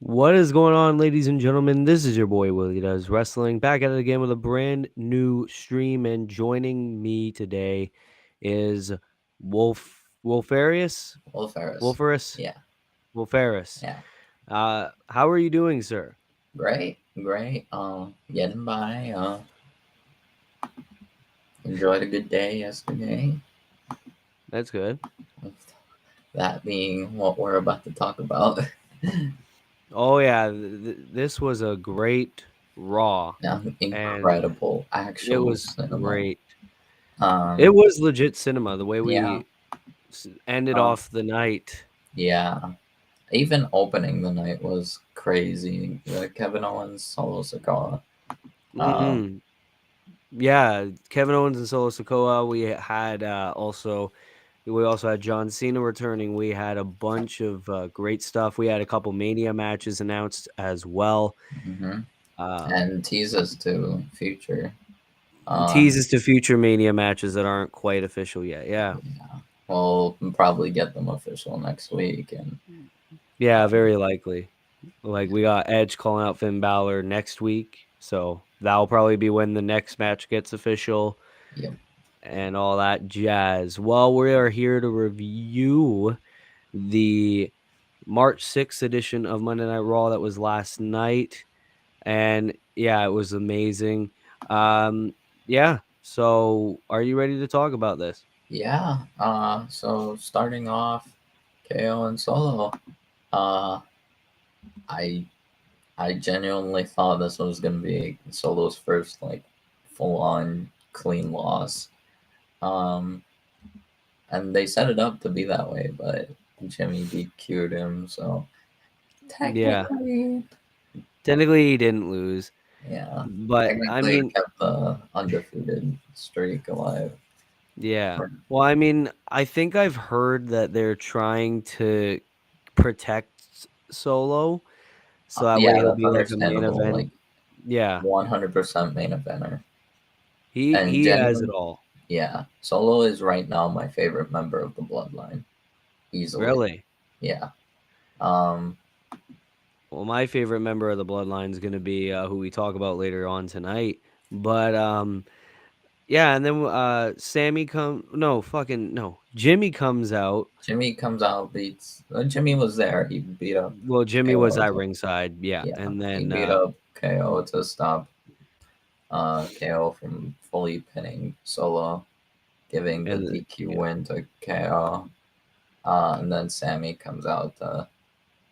What is going on, ladies and gentlemen? This is your boy Willie Does Wrestling, back at it again with a brand new stream. And joining me today is Wolfarius, Will Ferris. Wolferus, Yeah, Wolferus. yeah. How are you doing, sir? Great, great. Getting by. Enjoyed a good day yesterday. That's good. That being what we're about to talk about. Oh yeah, this was a great Raw, Yeah, and incredible it actual was cinema. great. It Um, was legit cinema. The way yeah, we ended uh, off the night. yeah. Even opening the night was crazy. Kevin Owens, Solo Sikoa. Uh, Mm-hmm. Yeah, Kevin Owens and Solo Sikoa. We also had John Cena returning. We had a bunch of great stuff. We had a couple Mania matches announced as well. hmm Um, and teases to future. Uh, Teases to future Mania matches that aren't quite official yet. Yeah, yeah, we'll probably get them official next week, and yeah, um, very likely. Like we got Edge calling out Finn Balor next week, so that'll probably be when the next match gets official yep. and all that jazz. Well, we are here to review the March 6th edition of Monday Night Raw that was last night. And yeah, it was amazing. Um, yeah. So are you ready to talk about this? Yeah. So starting off, KO and Solo. Uh, I I genuinely thought this was gonna be Solo's first like full on clean loss. Um, and they set it up to be that way, but Jimmy DQ'd him, so Yeah. technically, Technically he didn't lose. yeah, But I technically it mean, kept the undefeated streak alive. yeah. Well, I mean, I think I've heard that they're trying to protect Solo so that way Yeah, he'll that's be like a main understandable. event. Like Yeah. 100% main eventer. And He has it genuine, all. yeah, Solo is right now my favorite member of the Bloodline, easily. Really. Yeah. Um. Well, my favorite member of the bloodline is going to be who we talk about later on tonight. But yeah, and then Sammy come no fucking no Jimmy comes out. Jimmy comes out, beats. Jimmy was there. He beat up Well, Jimmy was KO. at ringside, yeah, Yeah, and he then beat up KO to stop KO from fully pinning Solo, giving the and DQ yeah, win to KO. And then Sammy comes out to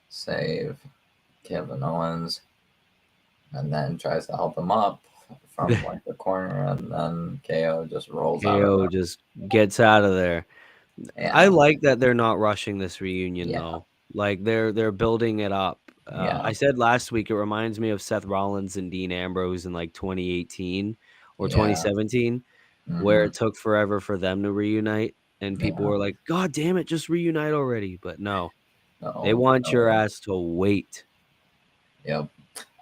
save Kevin Owens, and then tries to help him up from like the corner, and then KO just rolls out of KO there. just gets out of there. I Yeah, like that they're not rushing this reunion yeah, though. Like they're building it up. yeah, I said last week it reminds me of Seth Rollins and Dean Ambrose in like 2018 or yeah. 2017 where Mm-hmm. it took forever for them to reunite and people Yeah. were like, "God damn it, just reunite already." But no, they No, want your no. ass to wait. Yep.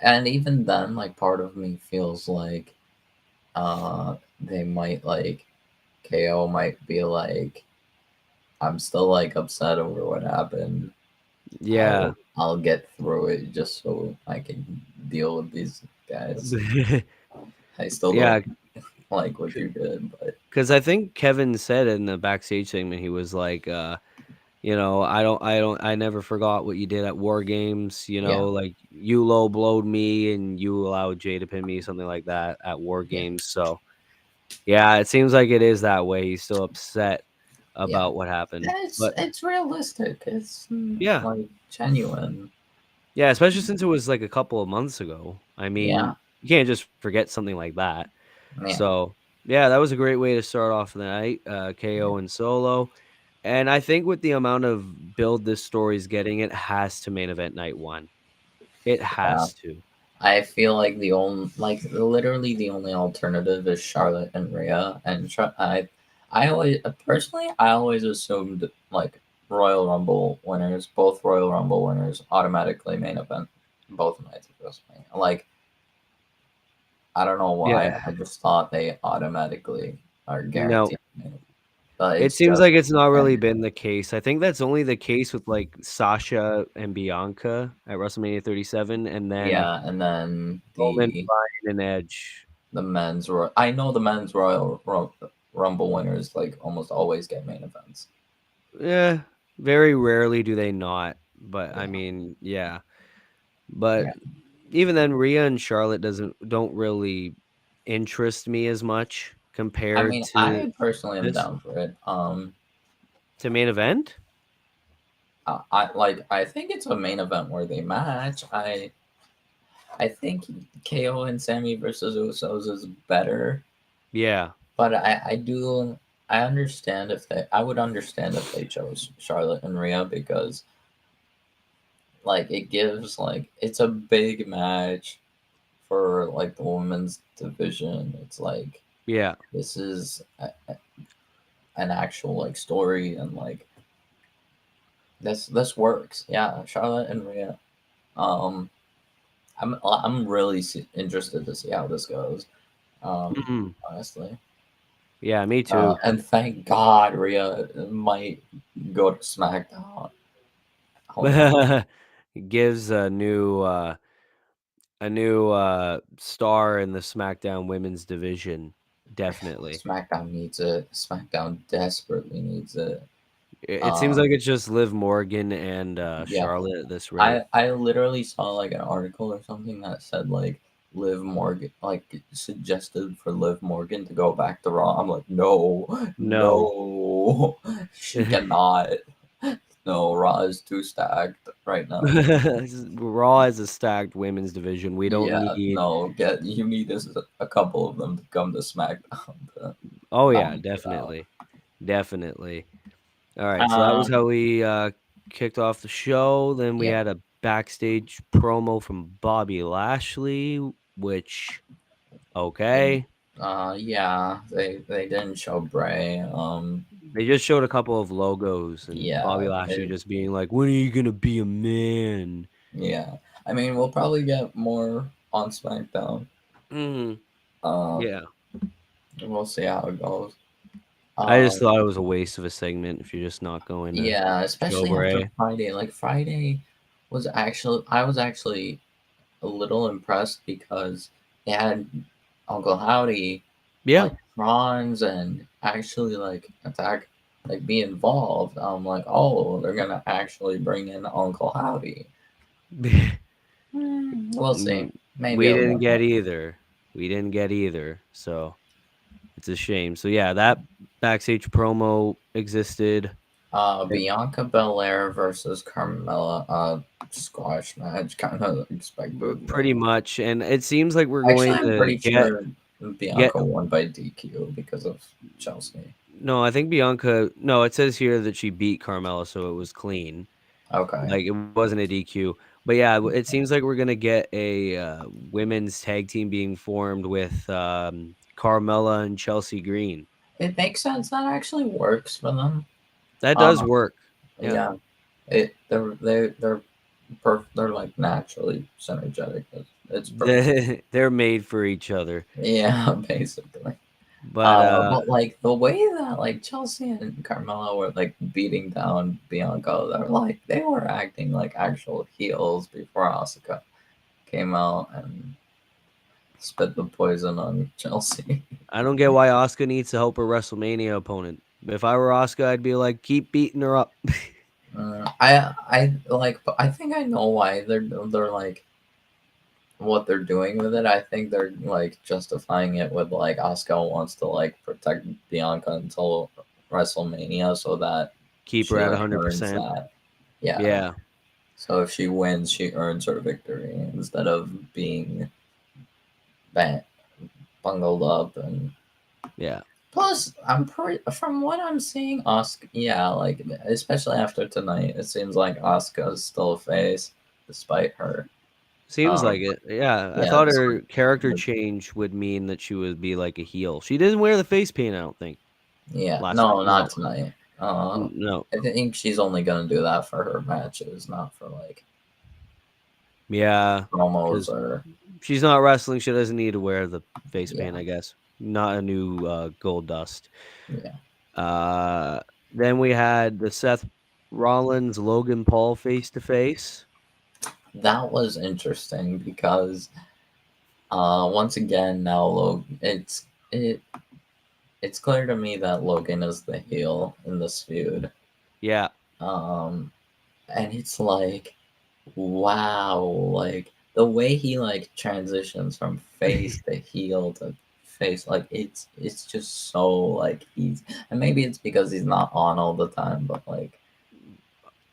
And even then, like part of me feels like they might like KO might be like, I'm still like upset over what happened. Yeah. I'll get through it just so I can deal with these guys. I still don't Yeah, like what you did, but cuz I think Kevin said in the backstage segment he was like I never forgot what you did at War Games, yeah, like you low blowed me and you allowed Jay to pin me, something like that at War yeah, Games. So, yeah, it seems like it is that way. He's still upset yeah. about what happened. And But it's realistic. It's yeah. like genuine. Yeah, especially since it was like a couple of months ago. I Yeah, mean, you can't just forget something like that. yeah. So, yeah, that was a great way to start off the night, KO and Solo. And I think with the amount of build this story is getting, it has to main event night one. It Yeah. has to. I feel like the only, like literally the only alternative is Charlotte and Rhea, and I always personally I always assumed like Royal Rumble winners, both Royal Rumble winners, automatically main event both nights of WrestleMania. Like I don't know why, Yeah. I just thought they automatically are No, guaranteed main event. but It it's seems just like it's not really and been the case. I think that's only the case with, like, Sasha and Bianca at WrestleMania 37, and then yeah, and then Roman, Bryan, and Edge. the I know the men's Rumble winners like almost always get main events. Yeah, very rarely do they not, but, I Yeah, mean, yeah. But yeah. even then, Rhea and Charlotte don't really interest me as much I compared mean, to I personally am this. down for it. To main event? I think it's a main event worthy match. I think KO and Sammy versus Usos is better, Yeah, but I understand if they I would understand if they chose Charlotte and Rhea because like it gives like it's a big match for like the women's division. It's like yeah. this is an actual like story and like this works. Yeah, Charlotte and Rhea. Um, I'm really interested to see how this goes. Mhm. Honestly. Yeah, me too. And thank God Rhea might go to SmackDown. Oh my Gives a new star in the SmackDown women's division, definitely. SmackDown needs it. SmackDown desperately needs it. It seems Um, like it's just Liv Morgan and, yeah, Charlotte at this rate. I literally saw like an article or something that said like Liv Morgan like suggested for Liv Morgan to go back to Raw. I'm like, no, No. no, she cannot. No, Raw is too stacked right now. Raw is a stacked women's division. We don't Yeah, need. no, get you need a couple of them to come to SmackDown to Oh, yeah, balance it out. definitely. Definitely. Alright, so that was how Um, we, kicked off the show. Then we yeah, had a backstage promo from Bobby Lashley, which and okay. yeah, they didn't show Bray. They just showed a couple of logos and Bobby Yeah, Lashley just being like, "When are you gonna be a man?" yeah. I mean, we'll probably get more on SmackDown. Mhm. Uh, Yeah. we'll see how it goes. I just Um, thought it was a waste of a segment if you're just not going to yeah, show especially after Bray. Friday. Like Friday I was actually a little impressed because they had Uncle Howdy Yeah. like bronze and actually like attack like be involved. I'm like, oh, they're gonna actually bring in Uncle Howdy. We'll see. Mm, Maybe we I'll didn't get get more. either. We didn't get either, so it's a shame. So, yeah, that backstage promo existed. Bianca Belair versus Carmella, squash match, kind of expected. Pretty much, and it seems like we're Actually, going I'm to pretty sure get Bianca won by DQ because of Chelsea. no, I think Bianca no, it says here that she beat Carmella, so it was clean. Okay. Like, it wasn't a DQ. But, yeah, it seems like we're gonna get a, women's tag team being formed with, Carmella and Chelsea Green. It makes sense. That actually works for them. That does Uh, work. Yeah. yeah. They're like naturally synergetic. It's perfect. They're made for each other. Yeah, basically. But, But like the way that like Chelsea and Carmelo were like beating down Bianca, they were acting like actual heels before Asuka came out and spit the poison on Chelsea. I don't get why Asuka needs to help her WrestleMania opponent. If I were Asuka, I'd be like, "Keep beating her up." But I think I know why they're like what they're doing with it. I think they're like justifying it with like Asuka wants to like protect Bianca until WrestleMania so that Keep her she at like earns 100%. that. Yeah. Yeah. So if she wins, she earns her victory instead of being bang, bungled up. And Yeah. plus, from what I'm seeing, Asuka, yeah, like especially after tonight, it seems like Asuka is still a face despite her. Seems like Um, it. Yeah. I yeah, thought her character change would mean that she would be like a heel. She didn't wear the face paint, I don't think, yeah, last night. no, No. not tonight. Uh, No. I think she's only gonna do that for her matches, not for like Yeah. promos Because or she's not wrestling. She doesn't need to wear the face paint, yeah, I guess. Not a new gold dust. yeah. Uh, then we had the Seth Rollins Logan Paul face to face. That was interesting because once again now it's clear to me that Logan is the heel in this feud. Yeah, Um, and it's like, wow, like the way he like transitions from face to heel to face, like it's just so like he's, and maybe it's because he's not on all the time, but like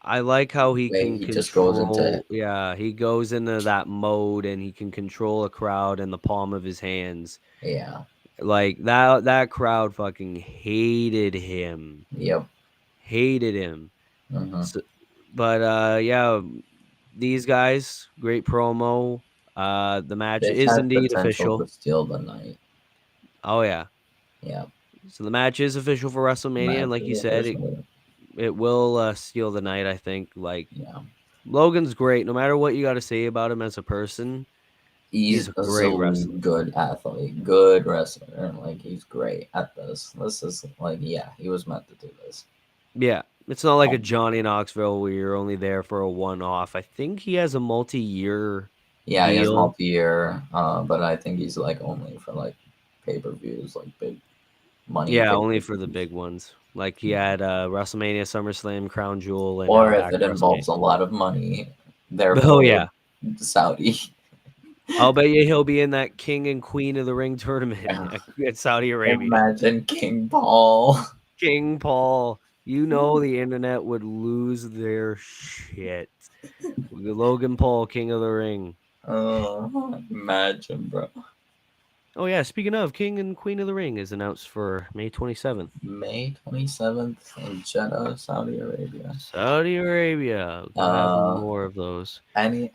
I like how the he way can he just goes into, control. Yeah, he goes into that mode and he can control a crowd in the palm of his hands. yeah, Like that crowd fucking hated him. yep, Hated him. hmm, So, but yeah, these guys, great promo. The match this is has indeed potential to official. steal the night. Oh yeah. Yeah, So the match is official for WrestleMania, and match like is you said, official. it will steal the night. I think. Like Yeah, Logan's great. No matter what you got to say about him as a person, he's he's a a great so wrestler. good athlete, good wrestler, and like he's great at this. This is like, yeah, he was meant to do this. Yeah, it's not like a Um, Johnny Knoxville where you're only there for a one-off. I think he has a multi-year yeah, he has deal. multi-year, but I think he's like only for like pay-per-views, like big money Yeah, only for the pay-per-views. big ones. Like he Yeah. had WrestleMania, SummerSlam, Crown Jewel, and now Or if back it to WrestleMania. involves a lot of money, Oh therefore yeah, Saudi. I'll bet you he'll be in that King and Queen of the Ring tournament at Saudi Arabia. Imagine King Paul. King Paul, you know the internet would lose their shit. Logan Paul, King of the Ring. Imagine, bro. Oh yeah, speaking of King and Queen of the Ring is announced for May 27th. May 27th in Jeddah, Saudi Arabia. Saudi Arabia. Gotta have Uh, more of those. any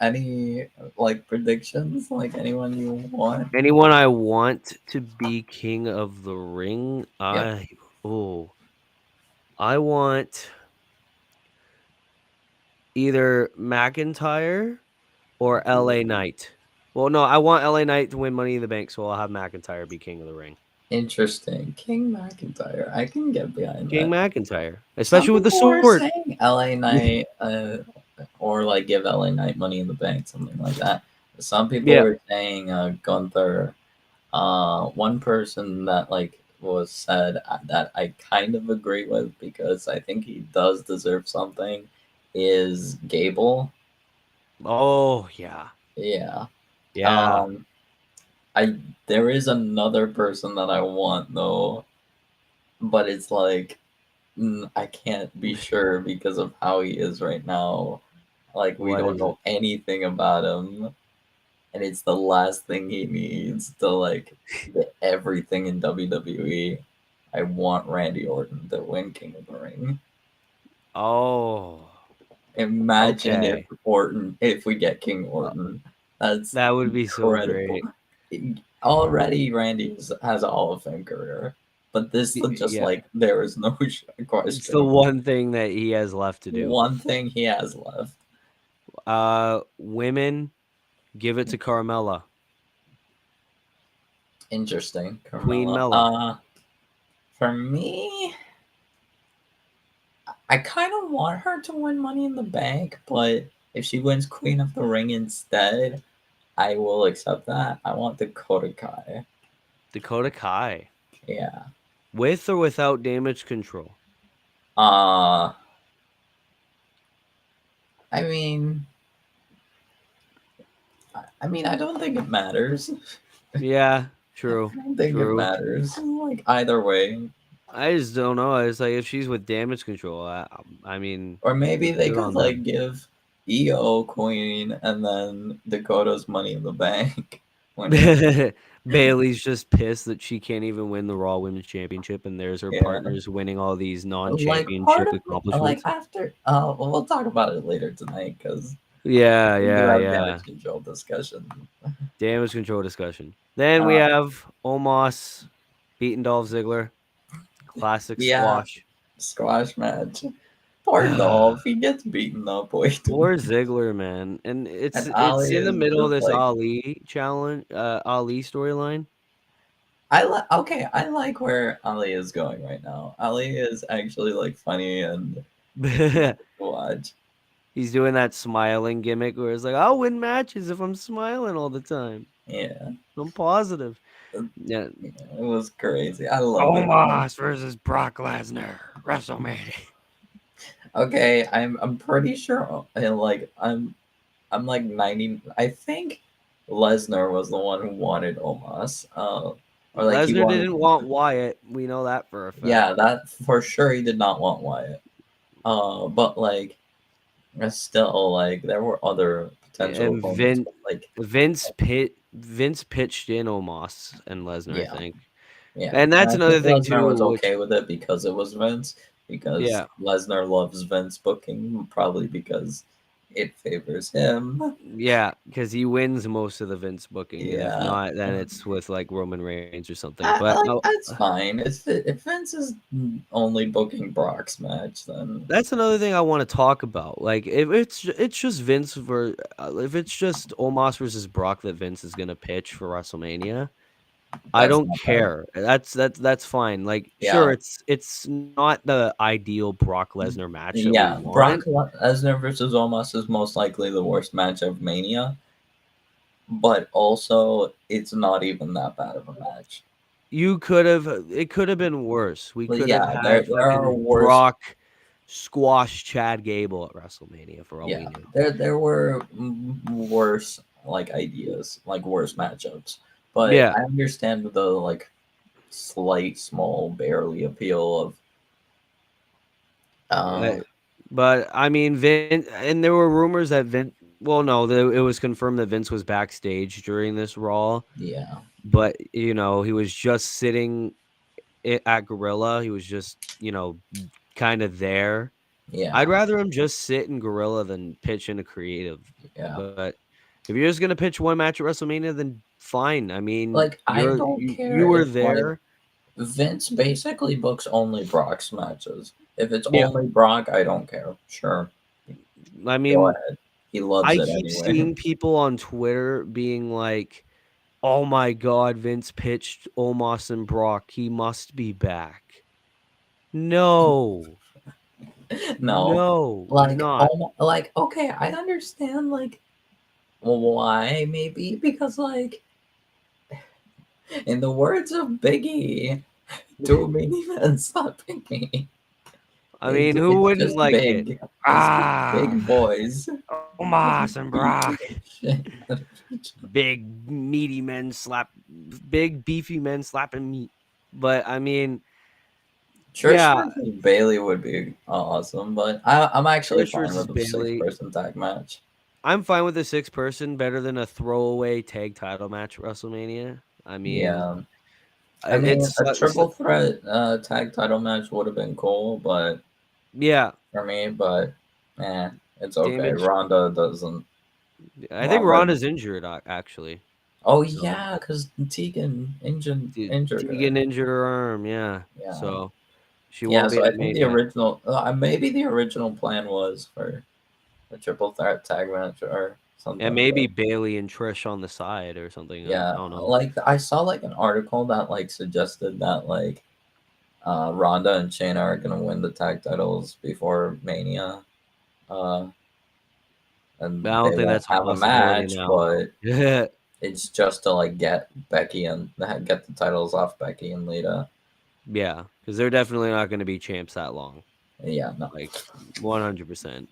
like predictions? Like anyone you want? Anyone I want to be King of the Ring, Yep. oh I want either McIntyre or LA Knight. Well, no, I want LA Knight to win Money in the Bank, so I'll have McIntyre be King of the Ring. Interesting. King McIntyre. I can get behind King that. McIntyre, Some especially with the people were sword. saying LA Knight, or like give LA Knight Money in the Bank, something like that. Some people Yeah. were saying Gunther. One person that like was said that I kind of agree with because I think he does deserve something is Gable. Oh yeah. Yeah. Yeah. Um, I there is another person that I want though, but it's like I can't be sure because of how he is right now. Like we What don't is it? know anything about him, and it's the last thing he needs to like get everything in WWE. I want Randy Orton to win King of the Ring. Oh. Imagine Okay. if we get King Uh, Orton. That's that would be so incredible. great. Already Randy has a Hall of Fame career, but this is just Yeah. like there is no It's the question. one thing that he has left to do. One thing he has left. Women, give it to Carmella. Interesting, Queen Carmella. Mella. For me, I kind of want her to win Money in the Bank, but if she wins Queen of the Ring instead, I will accept that. I want Dakota Kai. Dakota Kai. Yeah. With or without damage control? Uh, I mean, I don't think it matters. Yeah, I true. don't think it True. matters. Like either way, I just don't know. It's like if she's with damage control, I mean, or maybe they good could on like them. give EO Queen and then Dakota's Money in the Bank winner. Bailey's just pissed that she can't even win the Raw Women's Championship, and there's her Yeah. partners winning all these Like part non-championship of me, like accomplishments. after, well, we'll talk about it later tonight because Yeah, we do yeah, have yeah. damage control discussion. Damage control discussion. Then we Uh, have Omos beating Dolph Ziggler. Classic yeah, squash. squash match. Poor Dolph, he gets beaten up way too Poor much. Ziggler, man. And it's And it's Ali in the is middle of just this like, Ali challenge, Ali storyline. okay, I like where Ali is going right now. Ali is actually like funny and interesting to watch. He's doing that smiling gimmick where it's like, I'll win matches if I'm smiling all the time. Yeah, I'm positive. it, Yeah. it was crazy. I love it. Omos versus Brock Lesnar, WrestleMania. Okay, I'm pretty sure. I'm like 90. I think Lesnar was the one who wanted Omos. Or like he Lesnar wanted. didn't want Wyatt. We know that for a fact. Yeah, that for sure he did not want Wyatt. But like still like there were other potential And opponents. But, like Vince pitched in Omos and Lesnar, I yeah, think. yeah. And And that's I think another thing Lesnar too, was which okay with it because it was Vince. Because yeah. Lesnar loves Vince booking, probably because it favors him. Yeah, because he wins most of the Vince booking, and if Yeah. not, then it's with like Roman Reigns or something. But Like that's fine. If Vince is only booking Brock's match, then that's another thing I want to talk about. Like, if it's just Vince if it's just Omos versus Brock that Vince is gonna pitch for WrestleMania, I that's don't not bad. care. That's fine. Like, sure, Yeah, it's not the ideal Brock Lesnar match that we yeah. Brock want. Lesnar versus Omos is most likely the worst match of Mania, but also it's not even that bad of a match. It could have been worse. We But could have yeah, had there are fucking worse. Brock squash Chad Gable at WrestleMania for all we Yeah, knew. there were worse like ideas, like worse matchups. But Yeah, I understand the like slight, small, barely appeal of uh, uh but I mean, Vince, and there were rumors that Vince. Well, no, it was confirmed that Vince was backstage during this Raw, yeah, but he was just sitting at Gorilla. He was just kind of there. I'd yeah, rather him just sit in Gorilla than pitch in a creative. yeah. But if you're just gonna pitch one match at WrestleMania, then fine. I mean, Like I don't you care were if like there. Vince basically books only Brock's matches. If it's Yeah. only Brock, I don't care. Sure, I go mean, ahead. He loves I it keep anyway. seeing people on Twitter being like, "Oh my God, Vince pitched Omos and Brock. He must be back." No, No, no, like not. like okay, I understand like why maybe because like in the words of Biggie, too many men slapping me. I mean, who It's wouldn't just like it? big. It's just big Ah, boys Omos and beating Brock. the shit out of each other. Big meaty men slap big beefy men slapping meat. But I mean, Trish yeah, versus Bailey would be awesome, but I'm actually Trish fine versus with the six Bailey. person tag match. I'm fine with the 6 person better than a throwaway tag title match at WrestleMania. I mean, Yeah, I mean it's a triple threat tag title match would have been cool, but yeah, for me, but it's okay. damage. Ronda doesn't. I think Ronda. Ronda's injured actually. Oh So yeah, because Tegan injured her. Tegan injured her arm. Yeah, Yeah, so she yeah. won't be So I at think the Mania. original, maybe the original plan was for a triple threat tag match or And something. maybe But Bailey and Trish on the side or something. I yeah, don't know. like I saw like an article that like suggested that like Ronda and Shayna are gonna win the tag titles before Mania, uh, But and I they don't think won't that's a have a possibility match, now. but it's just to like get Becky and get the titles off Becky and Lita. Yeah, because they're definitely not going to be champs that long, Yeah, no. like 100%.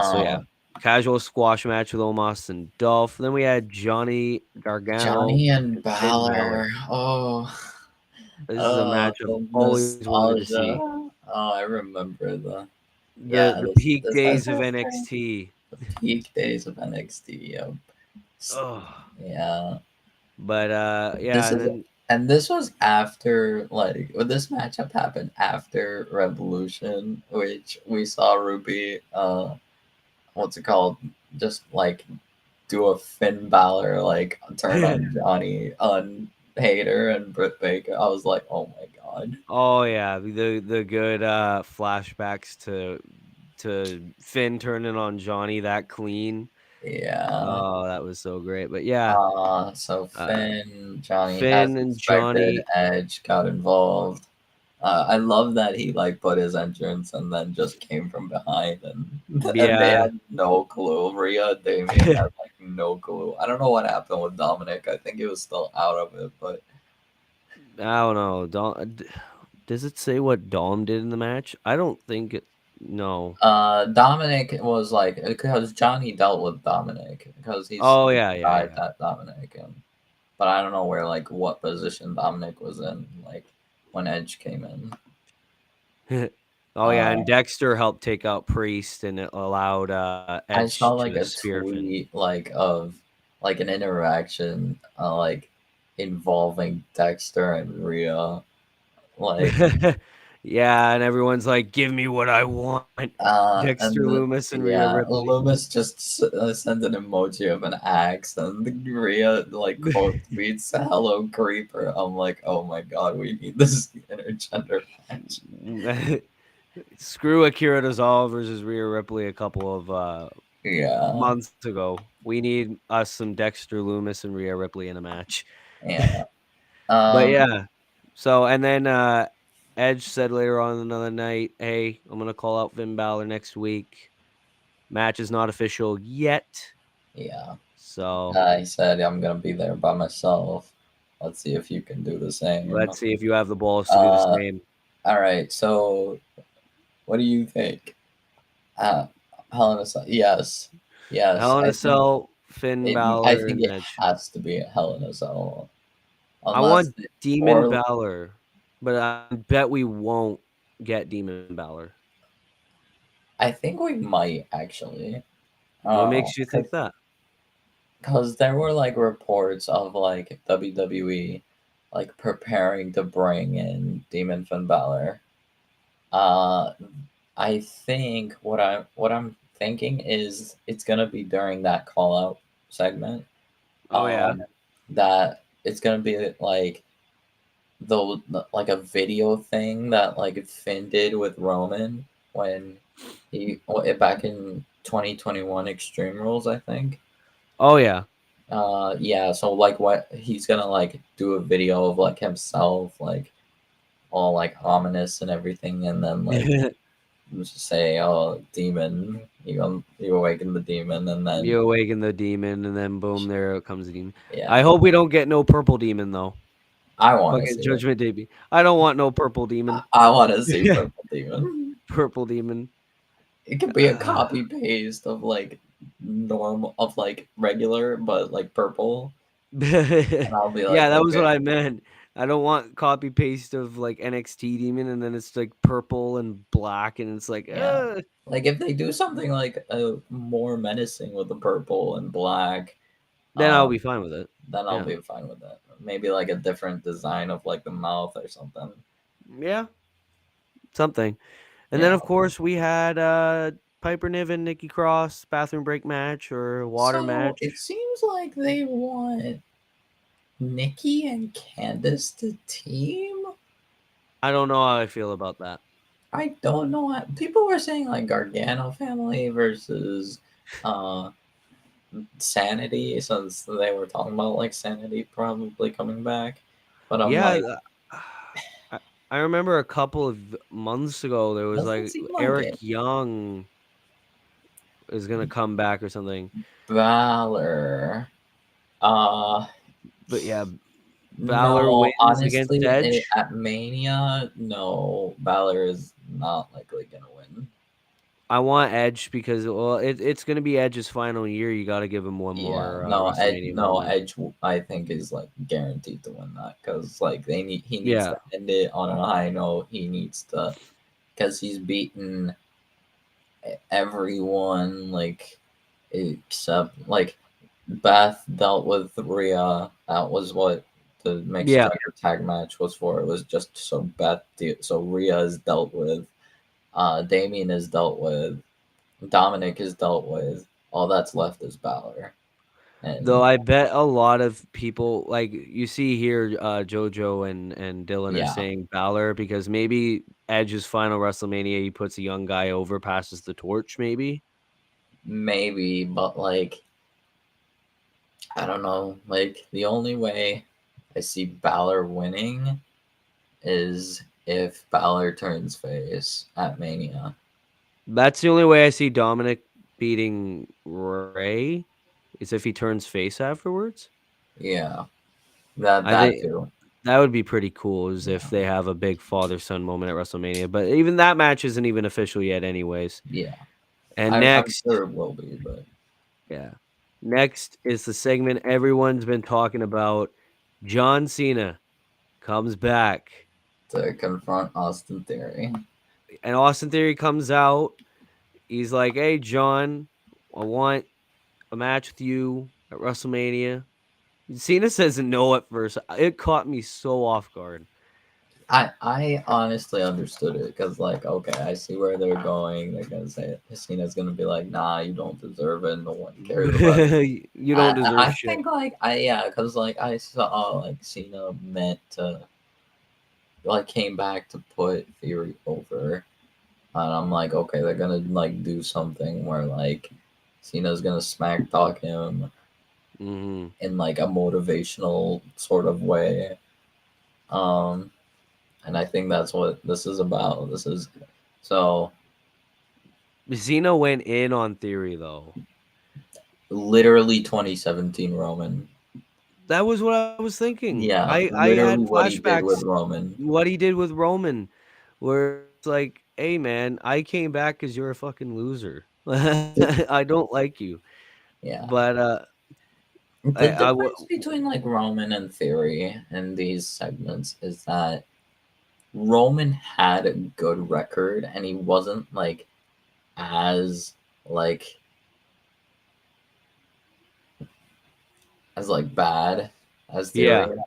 So yeah, Uh, casual squash match with Omos and Dolph. Then we had Johnny Gargano Johnny and and Finn Balor. Balor. Oh, This is a match I've the always wanted to see. nostalgia. Oh, I remember the. The Yeah, the peak this has days of been great. NXT. The peak days of NXT. Yep. Oh, Yeah. but yeah, This and is then and this was after like this matchup happened after Revolution, which we saw Ruby what's it called? Just like do a Finn Balor like turn on Johnny on Hater and Britt Baker. I was like, oh my god. oh yeah, the good flashbacks to Finn turning on Johnny that clean. Yeah. Oh, that was so great. But yeah, So uh, Finn, Johnny, as Finn and expected, Johnny. Edge got involved. I love that he like put his entrance and then just came from behind and they Yeah. had no clue. Rhea, Damien had like no clue. I don't know what happened with Dominic. I think he was still out of it, but I don't know. Does it say what Dom did in the match? I don't think it. No. Dominic was like because Johnny dealt with Dominic because Oh he's yeah, the yeah, guy yeah. that Dominic and but I don't know where like what position Dominic was in like when Edge came in. Oh yeah, Uh, and Dexter helped take out Priest, and it allowed I Edge saw to like a spear Finn. tweet like of like an interaction like involving Dexter and Rhea like Yeah, and everyone's like, "Give me what I want." Dexter and Loomis and Rhea yeah Ripley. Loomis just sent an emoji of an axe and the Rhea like quote tweets hello creeper. I'm like, oh my god, we need this intergender match. Screw Akira Tozawa versus Rhea Ripley a couple of Yeah, months ago. We need us some Dexter Loomis and Rhea Ripley in a match. yeah. But um yeah. So and then Edge said later on another night, "Hey, I'm gonna call out Finn Balor next week. Match is not official yet, yeah. so I said I'm gonna be there by myself. Let's see if you can do the same. let's see if you have the balls to do the Uh, same." all right. So, what do you think? Uh, Hell in a Cell. Yes, yes. Hell in a Cell, Finn I Balor, think and it Edge. has to be a Hell in a Cell, I unless want Demon or Balor, but I bet we won't get Demon Balor. I think we might actually. What makes you think that? Because there were like reports of like WWE like preparing to bring in Demon Finn Balor. Uh, I think what I'm thinking is it's gonna be during that call out segment. Oh yeah. Um, that it's gonna be like like a video thing that like Finn did with Roman when back in 2021 Extreme Rules, I think. Oh yeah. Yeah. So like what he's gonna like do a video of like himself like all like ominous and everything, and then like just say, "Oh, demon, you awaken the demon," and then You awaken the demon, and then boom, there comes the demon. I yeah, hope we don't get no purple demon though. I want to Fucking see it. Judgment Day. I don't want no purple demon. I want to see purple demon. Purple demon. It could be a copy paste of like normal of like regular, but like purple, and I'll be Yeah, like, that was what okay, I meant. I don't want copy paste of like NXT demon, and then it's like purple and black, and it's like, yeah. Like if they do something like more menacing with the purple and black, then I'll um, be fine with it. then I'll Yeah. be fine with that. Maybe like a different design of like the mouth or something. Yeah. Something. And then Yeah. of course we had Piper Niven, Nikki Cross, bathroom break match or water So match. it seems like they want Nikki and Candace to team. I don't know how I feel about that. I don't know. People were saying like Gargano family versus uh, Sanity, since they were talking about like Sanity probably coming back. But I'm Yeah, like, I, I remember a couple of months ago there was doesn't like seem like Eric it. Young is gonna come back or something. Balor. Uh, But yeah, Balor no, wins against honestly, Edge. at Mania, no, Balor is not likely gonna win. I want Edge because well, it's gonna be Edge's final year. You got to give him one Yeah, more no, WrestleMania moment. Edge. I think is like guaranteed to win that because like he needs Yeah, to end it on a high note. He needs to because he's beaten everyone like except like Beth dealt with Rhea. That was what the mixed yeah. gender tag match was for. It was just so so Rhea is dealt with. Damien is dealt with. Dominic is dealt with. All that's left is Balor. Though And I bet a lot of people like you see here, JoJo and Dylan are yeah, saying Balor because maybe Edge's final WrestleMania he puts a young guy over, passes the torch, maybe. maybe, but like I don't know. Like the only way I see Balor winning is if Balor turns face at Mania. That's the only way I see Dominic beating Ray is if he turns face afterwards. Yeah, that I think too. that would be pretty cool is if Yeah, they have a big father-son moment at WrestleMania, but even that match isn't even official yet anyways. yeah. And I'm next sure it will be, but yeah. Next is the segment everyone's been talking about. John Cena comes back, to confront Austin Theory. and Austin Theory comes out. He's like, "Hey, John, I want a match with you at WrestleMania." Cena says no at first. It caught me so off guard. I honestly understood it because like okay, I see where they're going. They're gonna say Cena's gonna be like, nah, you don't deserve it. No one cares about it. You don't deserve I shit. think like I yeah, because like I saw like Cena meant to like came back to put Theory over, and I'm like okay, they're gonna like do something where like Cena's gonna smack talk him Hmm. in like a motivational sort of way. Um, and I think that's what this is about. This is so Cena went in on Theory though. literally 2017 Roman. That was what I was thinking. Yeah, I had literally what he did flashbacks with Roman. what he did with Roman, where it's like, "Hey man, I came back because you're a fucking loser. I don't like you." Yeah. But The I difference between like Roman and Theory in these segments is that Roman had a good record and he wasn't like as like like bad as Theory. yeah.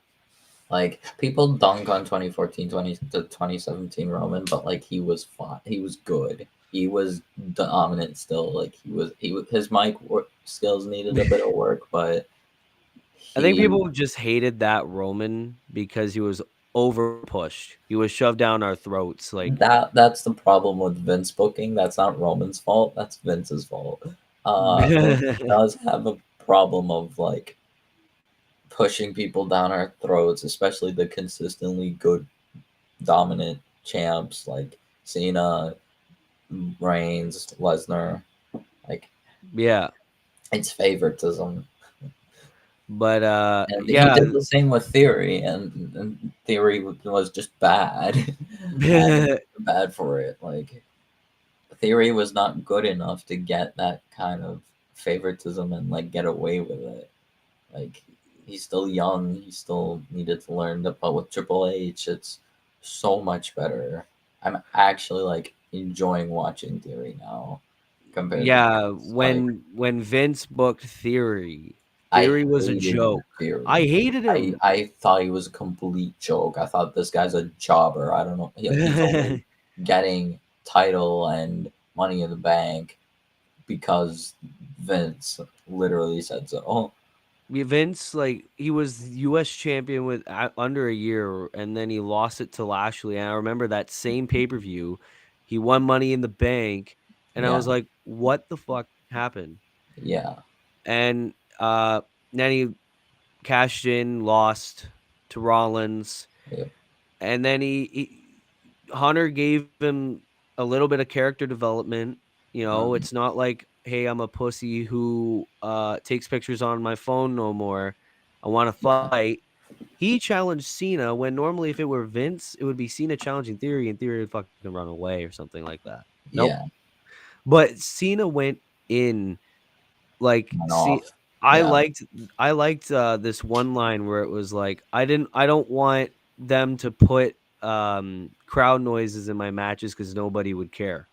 Like people dunk on 2014, 20 to 2017 Roman, but like he was fine. He was good. He was dominant still. Like his skills needed a bit of work, but I think he people just hated that Roman because he was over pushed. He was shoved down our throats. Like, that's the problem with Vince booking. That's not Roman's fault. That's Vince's fault. Vince does have a problem of like pushing people down our throats, especially the consistently good dominant champs like Cena, Reigns, Lesnar. Like yeah, it's favoritism, but and he yeah. did the same with Theory, and Theory was just bad, and bad for it. Like Theory was not good enough to get that kind of favoritism and like get away with it. Like he's still young, he still needed to learn. But with Triple H, it's so much better. I'm actually like enjoying watching Theory now compared to Yeah, Vince. Like when Vince booked I Theory was a hated joke. I Theory. hated him. I thought he was a complete joke. I thought this guy's a jobber. I don't know. He's only getting title and Money in the Bank because Vince literally said so. Oh, Vince, like, he was US champion with under a year, and then he lost it to Lashley. And I remember that same pay-per-view, he won Money in the Bank, and I yeah, was like, "What the fuck happened?" yeah, And then he cashed in, lost to Rollins, yeah, and then Hunter gave him a little bit of character development. You know, mhm, it's not like, "Hey, I'm a pussy who takes pictures on my phone no more. I want to yeah, fight." He challenged Cena when normally if it were Vince, it would be Cena challenging Theory, and Theory would fucking run away or something like that. Nope. yeah. But Cena went in like, Went see, off. I Yeah, liked I liked, this one line where it was like, I don't want them to put, crowd noises in my matches because nobody would care."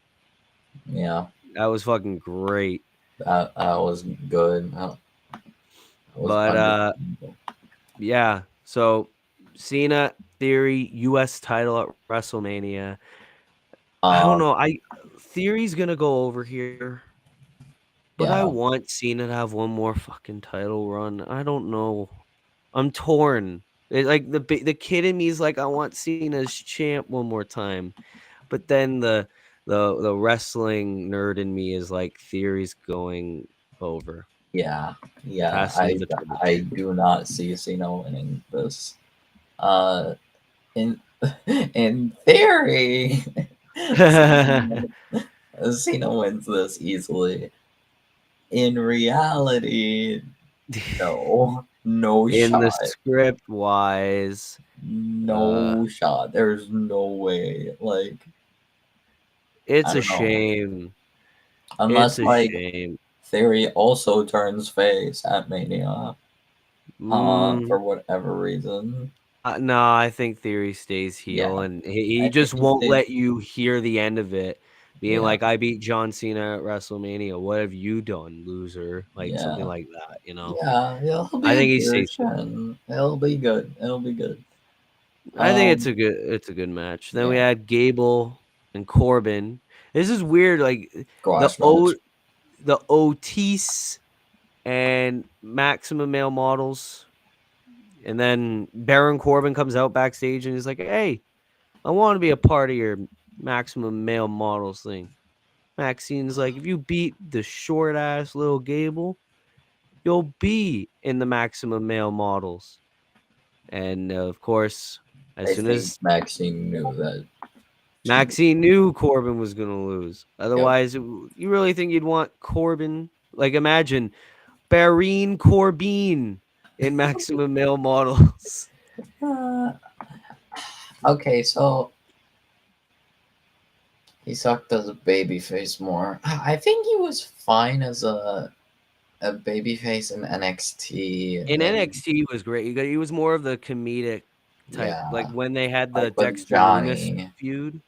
yeah. That was fucking great. That was good. That was But, understandable. yeah, so Cena, Theory, US title at WrestleMania. I don't Um, know, Theory's gonna go over here, but I yeah, want Cena to have one more fucking title run. I don't know. I'm torn. Like the kid in me is like, I want Cena as champ one more time, but then the wrestling nerd in me is like, Theory's going over. Yeah, yeah. Has to be the Triple I H. do not see Cena winning this. Uh, in in theory, Cena, Cena wins this easily. In reality, no, no In the shot, script wise, uh, no shot. There's no way. Like, I it's a don't know. shame. It's Unless a like shame. Theory also turns face at Mania, for Mm, whatever reason. no, I think Theory stays heel, Yeah, and he I think just he won't stays. let you hear the end of it, being Yeah, like, "I beat John Cena at WrestleMania. What have you done, loser?" Like something yeah, like that. You know. yeah. He'll I be a think he stays heel. version. It'll be good. It'll be good. I think it's Um, a good match. Then we yeah, had Gable and Corbin. This is weird. Like the squash O match. the Otis and Maximum Male Models. And then Baron Corbin comes out backstage and he's like, "Hey, I want to be a part of your Maximum Male Models thing." Maxine's like, "If you beat the short ass little Gable, you'll be in the Maximum Male Models." And of course, as I soon think as Maxine knew that she. Maxine knew Corbin was going to lose, Yep. otherwise, you really think you'd want Corbin? Like, imagine Barreen Corbin in Maximum Male Models. Uh, okay, so he sucked as a babyface more. I think he was fine as a babyface in NXT. In And NXT, he was great. He was more of the comedic type, like yeah, when they had the like with Dexter Loomis Johnny. feud.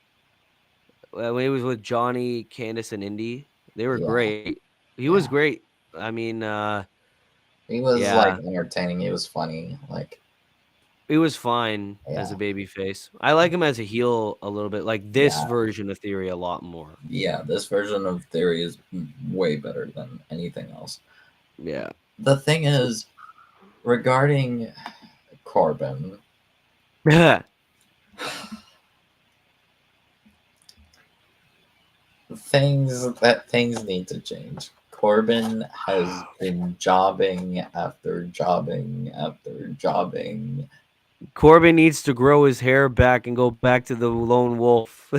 When he was with Johnny, Candice, and Indy, they were Yeah, great. He was yeah. great. I mean, He was like yeah, entertaining. He was funny. Like, he was fine as a yeah, baby face. I like him as a heel a little bit, like this yeah, version of Theory a lot more. yeah. This version of Theory is way better than anything else. Yeah. The thing is, regarding Corbin, things need to change. Corbin has been jobbing after jobbing after jobbing. Corbin needs to grow his hair back and go back to the lone wolf.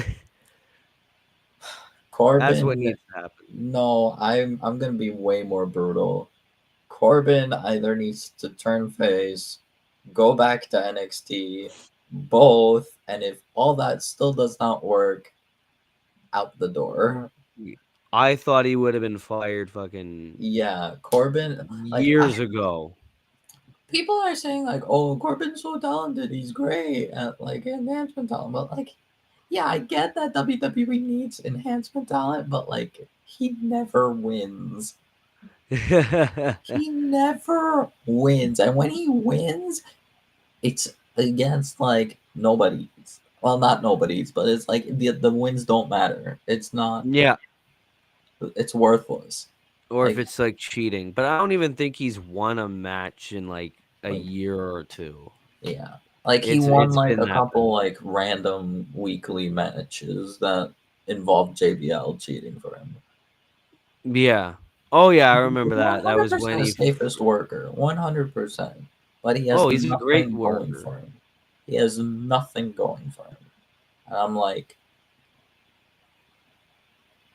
That's what Corbin, needs to happen. no, I'm gonna be way more brutal. Corbin either needs to turn face, go back to NXT, both, and if all that still does not work, out the door. I thought he would have been fired fucking Yeah, Corbin, like years ago. people are saying like, "Oh, Corbin's so talented, he's great at like enhancement talent," but like, yeah, I get that WWE needs enhancement talent, but like, he never wins. He never wins, and when he wins, it's against like nobody's. Well, not nobody's, but it's like the wins don't matter. It's not. Yeah, It's worthless. or if Like it's like cheating. But I don't even think he's won a match in like a like year or two. yeah. Like he won It's like been a that bad. couple like random weekly matches that involved JBL cheating for him. Yeah. Oh yeah, I remember One that. That hundred was when percent a he. safest worker. 100%. But he has Oh, he's a great nothing going worker. for him. He has nothing going for him. And I'm like,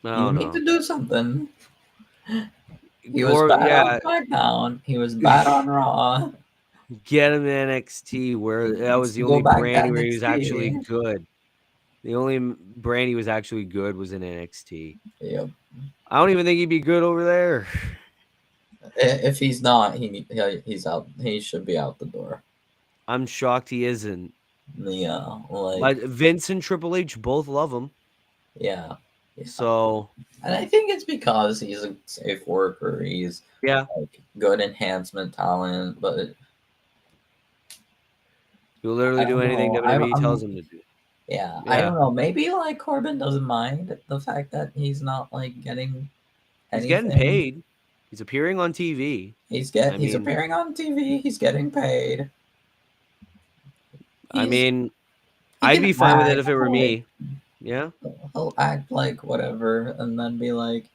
I you don't need know. to do something. He was bad on Yeah, SmackDown. He was bad on Raw. get him to NXT He where that needs was to the go only back to brand where he was actually NXT. good. The only brand he was actually good was in NXT. Yep. I don't even think he'd be good over there. If he's not, he's out. He should be out the door. I'm shocked he isn't. Yeah, like Like Vince and Triple H both love him. yeah, yeah. So And I think it's because he's a safe worker. He's yeah, like good enhancement talent, but he'll I literally do don't anything know. WWE tells him to do. Yeah, I Yeah. don't know. Maybe like Corbin doesn't mind the fact that he's not like getting He's getting anything. paid. He's appearing on TV. I He's mean appearing on TV. He's getting paid. I He's mean, he I'd can be fine with it act if it were like me. Yeah. he'll act like whatever, and then be like,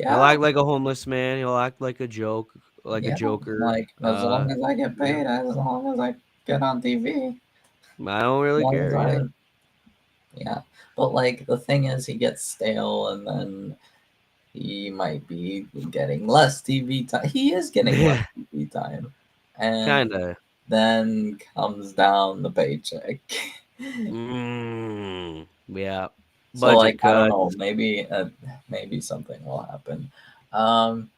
He'll Yeah, act like a homeless man. He'll act like a joke, like a yeah. joker. Like as long as I get Yeah. paid, as long as I get on TV, I don't as really long as care. Yeah. I, yeah. But like the thing is, he gets stale, and then he might be getting less TV time. He is getting less TV time, and Kinda. then comes down the paycheck. Yeah. So like Budget I don't know, cuts. maybe something will happen. Um,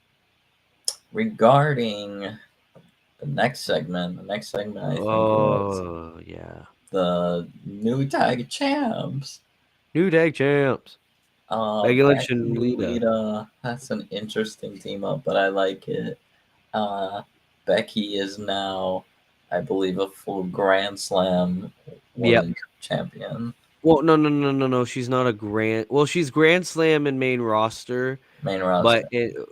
Regarding the next segment I think was Oh yeah. the new tag champs. New tag champs. Regulation Becky Lita. Lita, that's an interesting team up, but I like it. Uh, Becky is now, I believe, a full Grand Slam Yep. Women's Champion, Well, no. She's not a grand. Well, she's Grand Slam and main roster, main but roster.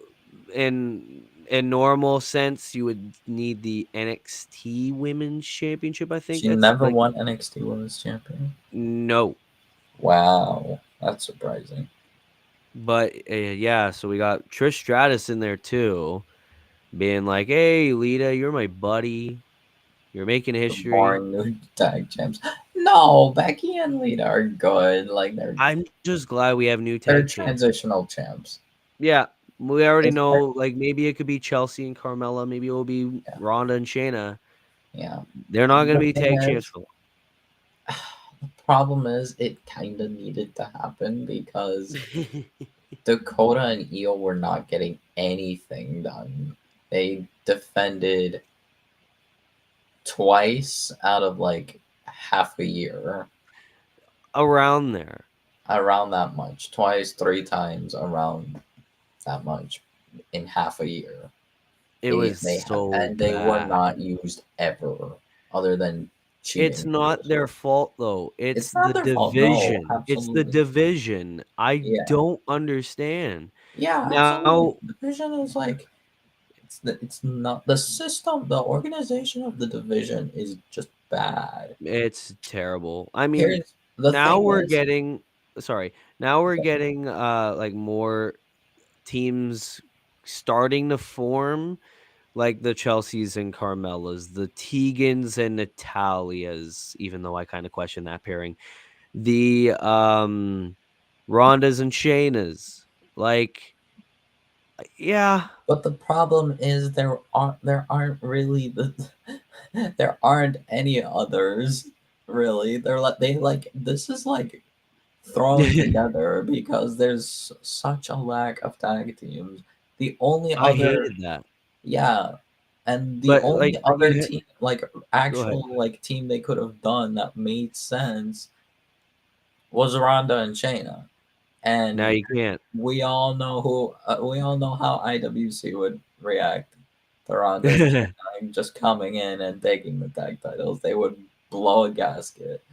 in normal sense, you would need the NXT Women's Championship. I think She that's never like won NXT Women's Champion. no, Wow, that's surprising. but yeah. So we got Trish Stratus in there too, being like, "Hey, Lita, you're my buddy. You're making The history." boring new tag champs. No, Becky and Lita are good. Like I'm just glad we have new they're tag champs. transitional champs. Yeah, we already It's know. Like maybe it could be Chelsea and Carmella. Maybe it will be yeah, Ronda and Shayna. yeah. They're not going to The be thing tag champs is, for the problem is, it kind of needed to happen because long. Dakota and Io were not getting anything done. They defended twice out of like half a year, Around there, around that much. Twice, three times around that much in half a year. it was so And they were bad. not used ever, other than It's cheating not heels. their fault though. It's It's not the their fault. No, division. It's the absolutely. division. I Yeah, don't understand. yeah, absolutely. Now The division is like it's not the system. The organization of the division is just bad. it's terrible. I mean, Here's the now thing we're is, getting sorry. Now we're okay, getting like more teams starting to form like the Chelseas and Carmelas, the Tegans and Natalias, even though I kind of question that pairing. The Rondas and Shaynas. Like, yeah, but the problem is there aren't really there aren't any others really. They like this is like thrown together because there's such a lack of tag teams. The only I other, hated that. yeah, and the But only like other team, like go ahead. actual like team they could have done that made sense was Ronda and Shayna, Now and you can't. we all know how IWC would react to Ronda and Shayna just coming in and taking the tag titles. They would blow a gasket.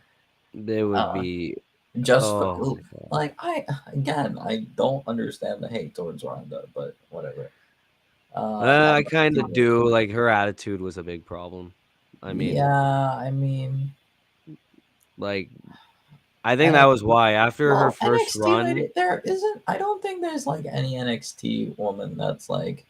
They would Uh, be just for, oh my god. like I don't understand the hate towards Ronda, but whatever. I kind of do. Like her attitude was a big problem. I mean, Yeah, I mean, like I think that was NXT. why after her Well, first NXT. run There isn't. I don't think there's like any NXT woman that's like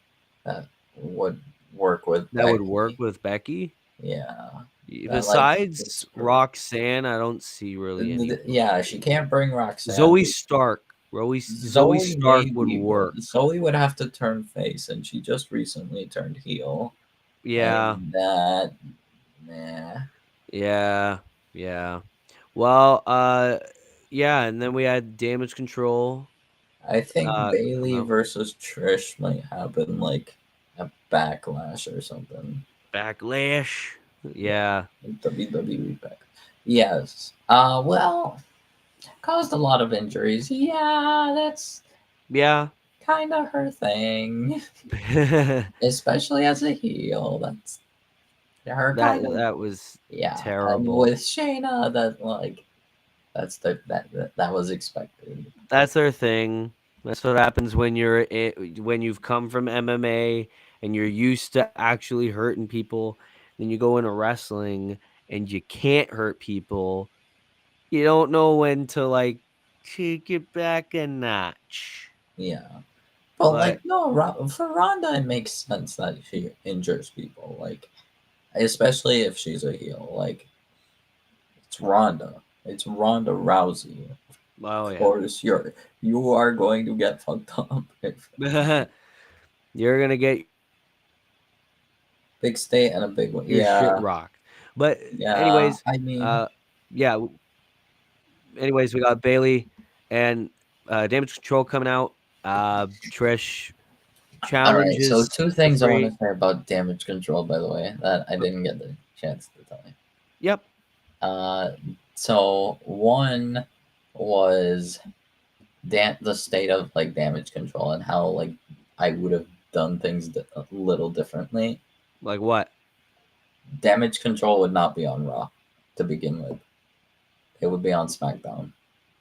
that would work with that would work Becky. with Becky. Yeah, that like Besides fits her. Roxanne, I don't see really any. Yeah, she can't bring Roxanne. Zoe Stark. Zoe Zoe Stark would maybe, but work. Zoe would have to turn face, and she just recently turned heel. Yeah, And that, nah. yeah, yeah. Well, yeah, and then we had Damage Control. I think Come Bailey out. versus Trish might happen like a backlash or something. Backlash. Yeah, Yeah, WWE back. Yes. Well, caused a lot of injuries. Yeah, that's yeah. kind of her thing, that especially as a heel. That's her kind of, that was yeah. And terrible. with Shayna, that was expected. That's their thing. That's what happens when when you've come from MMA and you're used to actually hurting people. Then you go into wrestling and you can't hurt people. You don't know when to like take it back a notch. Yeah. But But like no, for Ronda, it makes sense that she injures people. Like especially if she's a heel. Like it's Ronda. It's Ronda Rousey. oh Of yeah. course, you are going to get fucked up. You're gonna get Big state and a big one. your shit Yeah, rocked. But yeah. anyways, I mean, uh yeah, anyways, we got Bailey and Damage Control coming out. Trish all right. So challenges two the things I want to three. say about damage control, by the way, that I Uh, didn't get the chance to tell you. Yep. Uh, so one was the state of like damage control and how like I would have done things a little differently. Like what? Damage control would not be on Raw to begin with. It would be on SmackDown.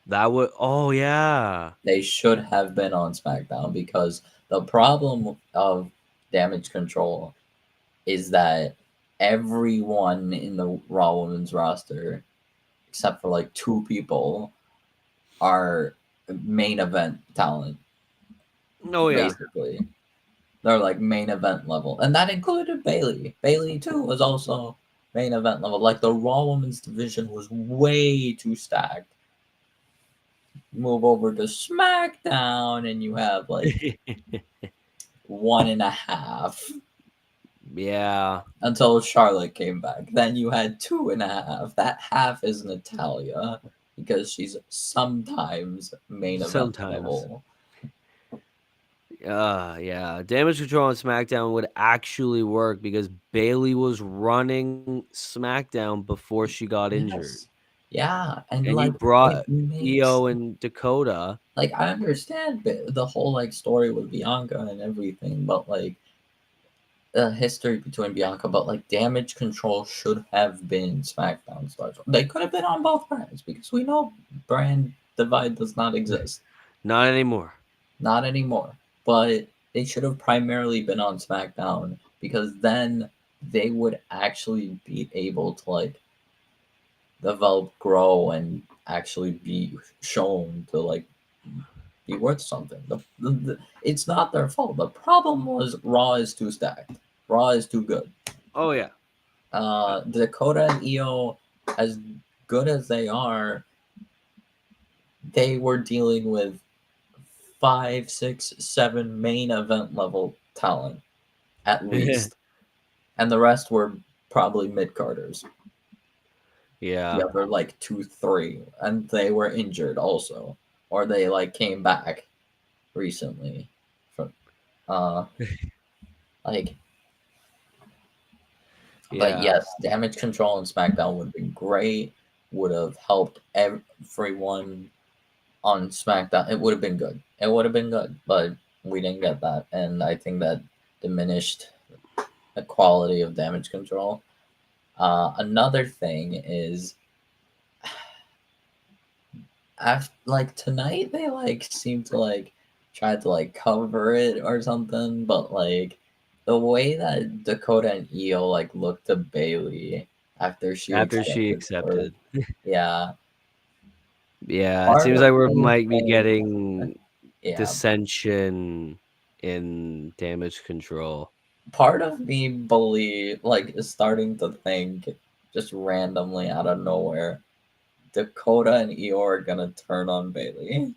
That would. Oh yeah. They should have been on SmackDown because the problem of damage control is that everyone in the Raw Women's roster, except for like two people, are main event talent, Oh yeah. basically. They're like main event level. And that included Bailey. Bailey, too, was also main event level. Like the Raw Women's division was way too stacked. Move over to SmackDown, and you have like one and a half Yeah. until Charlotte came back. Then you had two and a half. That half is Natalia because she's sometimes main event Sometimes. level. Yeah. Damage control on SmackDown would actually work because Bailey was running SmackDown before she got injured. Yes. Yeah, and And you like it brought makes Io and Dakota. like I understand the whole like story with Bianca and everything, but like the history between Bianca, but like damage control should have been SmackDown stars. They could have been on both brands because we know brand divide does not exist. Not anymore. Not anymore. But they should have primarily been on SmackDown because then they would actually be able to like develop, grow, and actually be shown to like be worth something. It's not their fault. The problem was Raw is too stacked. Raw is too good. Oh yeah. Dakota and Io, as good as they are, they were dealing with five, six, seven main event level talent at least, and the rest were probably mid carders. The Yeah. other like two, three, and they were injured also, or they like came back recently. From uh, like, but Yeah. yes, damage control in SmackDown would have been great. Would have helped everyone on SmackDown. It would have been good. It would have been good, but we didn't get that, and I think that diminished the quality of damage control. Another thing is, after like tonight, they like seem to like try to like cover it or something, but like the way that Dakota and Io like looked to Bailey after she After she accepted her, accepted. yeah, Yeah. It part seems of like we me might be thinks, getting yeah, dissension in damage control. part of me believe like is starting to think just randomly out of nowhere Dakota and Io are gonna turn on Bailey.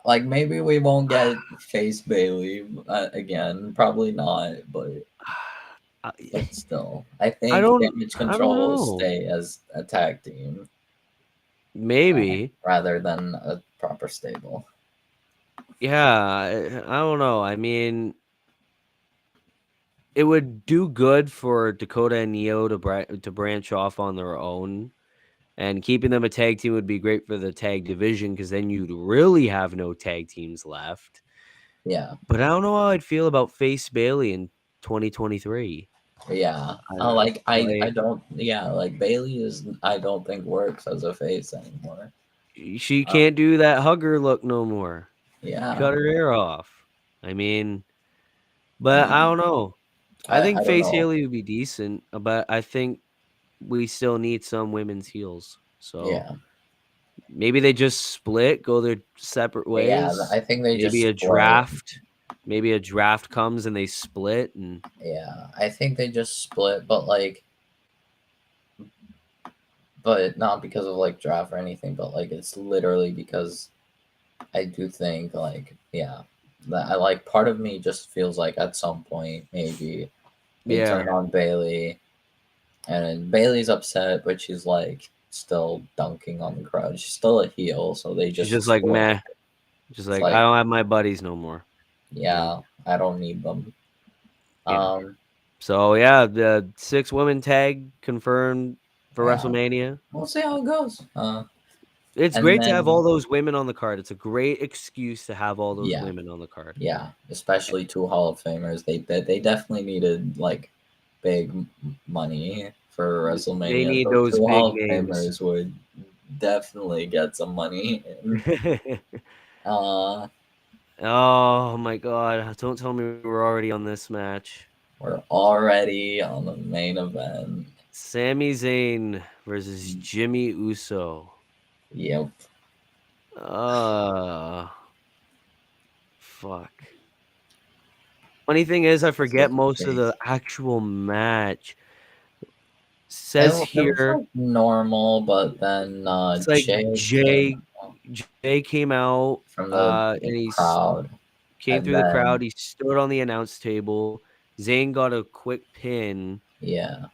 Like maybe we won't get face Bailey again, probably not, but still, I think Damage I don't Control will know. stay as a tag team Maybe. rather than a proper stable. Yeah, I don't know. I mean, it would do good for Dakota and Neo to to branch off on their own, and keeping them a tag team would be great for the tag division because then you'd really have no tag teams left. Yeah, But I don't know how I'd feel about Face Bailey in 2023. yeah. Like I don't yeah like Bailey is I don't think works as a face anymore. She Uh, can't do that hugger look no more. yeah, Cut her hair off. I mean, I but I mean don't know. I think I don't Face know. Haley would be decent, but I think we still need some women's heels. So Yeah, Maybe they just split, go their separate Yeah, ways. I think they just Maybe a split. draft. Maybe a draft comes and they split and Yeah, I think they just split, but like, but not because of like draft or anything, but like it's literally because I do think like yeah, that I like part of me just feels like at some point maybe they yeah. turn on Bailey and Bailey's upset, but she's like still dunking on the crowd. She's still a heel, so they She's just just like split. meh. Just It's like I like don't have my buddies no more. You know? yeah, I don't need them. Yeah. Um, So yeah, the 6 women tag confirmed for yeah, WrestleMania. we'll see how it goes. It's And great to have then all those women on the card. It's a great excuse to have all those yeah, women on the card. yeah, especially two Hall of Famers. They definitely needed like big money for They WrestleMania. need So those two big Hall of names. Famers would definitely get some money. And, uh, Oh my god, don't tell me we're already on this match. we're already on the main event. Sami Zayn versus Jimmy Uso. Yep. Uh fuck. Funny thing is I Let's forget look at most of the this. actual match. It, Says it was here like normal, but then it's like Jay came Jay came out from and the he crowd, came and through the crowd. then He stood on the announce table. Zayn got a quick pin, yeah,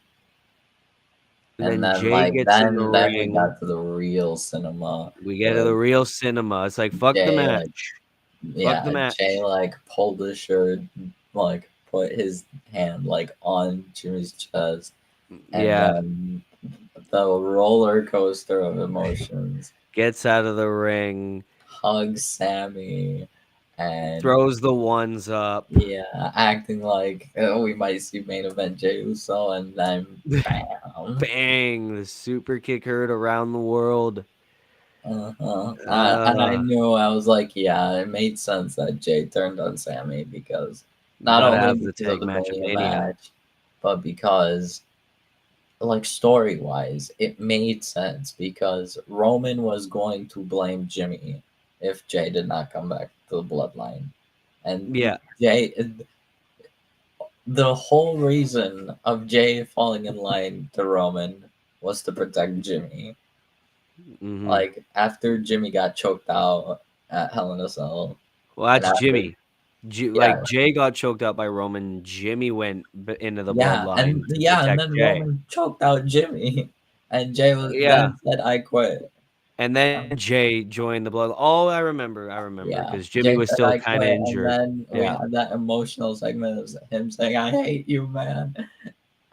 and and then then Jay like gets in the then we ring. got to the real cinema We get to where the real cinema. It's like fuck the Jay like match. Fuck the yeah Jay match. like pulled his shirt, like put his hand like on Jimmy's chest, and Yeah, then the roller coaster of emotions, gets out of the ring, hugs Sammy, and throws the ones up. yeah, acting like we might see main event Jey Uso, and then bam. Bang! The super kick heard around the world. Uh-huh. And I Uh, knew I was like, yeah, it made sense that Jay turned on Sammy because you not gotta only have the because of tag the match at Mania Mania. match, but because like story wise, it made sense because Roman was going to blame Jimmy if Jay did not come back to the bloodline. And Yeah. Jay the whole reason of Jay falling in line to Roman was to protect Jimmy. Hmm. Like after Jimmy got choked out at Hell in a Cell, Well, and that's after Jimmy. yeah, Like Jay got choked out by Roman. Jimmy went into the bloodline to yeah, and protect then Jay. Roman choked out Jimmy, and Jay was Yeah. then said, "I quit." And then Um, Jay joined the blood. Oh, I remember, yeah, because Jimmy Jay was said, still "I kind of quit," and injured. then we Yeah. had that emotional segment of him saying, "I hate you, man."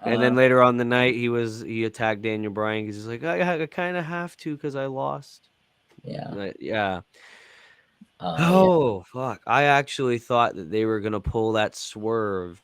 And Uh, then later on the night, he attacked Daniel Bryan because he's like, I kind of have to because I lost. yeah, Yeah. yeah, Oh fuck! I actually thought that they were gonna pull that swerve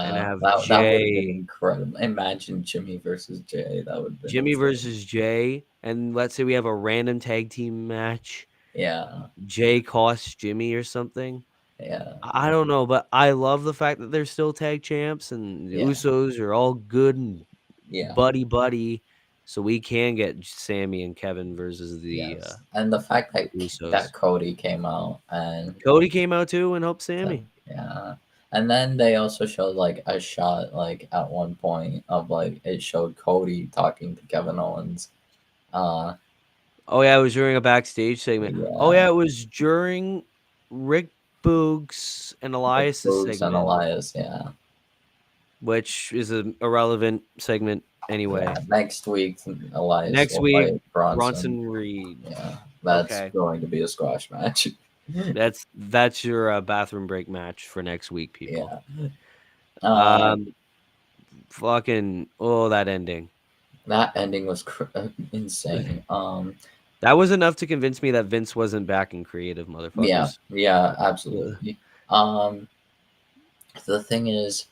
and yeah. have That would have been Jay, incredible. Imagine Jimmy versus Jay. That would have been Jimmy insane. versus Jay, and let's say we have a random tag team match. Yeah, Jay costs Jimmy or something. yeah, I don't know, but I love the fact that they're still tag champs and the yeah, Usos are all good and yeah. buddy, so we can get Sammy and Kevin versus Yes, and the fact the that Usos. that Cody came out and Cody came out too and helped said, Sammy. yeah, and then they also showed like a shot like at one point of like it showed Cody talking to Kevin Owens. Uh, Oh yeah, it was during a backstage segment. Oh yeah, yeah, it was during Rick Boogs and with Elias's Boogs and segment, Elias. Yeah, which is an irrelevant segment yeah. anyway. Next week, Elias Next will week, fight Bronson. Bronson Reed. Yeah, that's Okay, going to be a squash match. that's your bathroom break match for next week, people. Yeah. Uh, Um, fucking that ending. that ending was insane. That was enough to convince me that Vince wasn't backing creative Yeah, motherfuckers. yeah, Ugh. absolutely. Um, the thing is,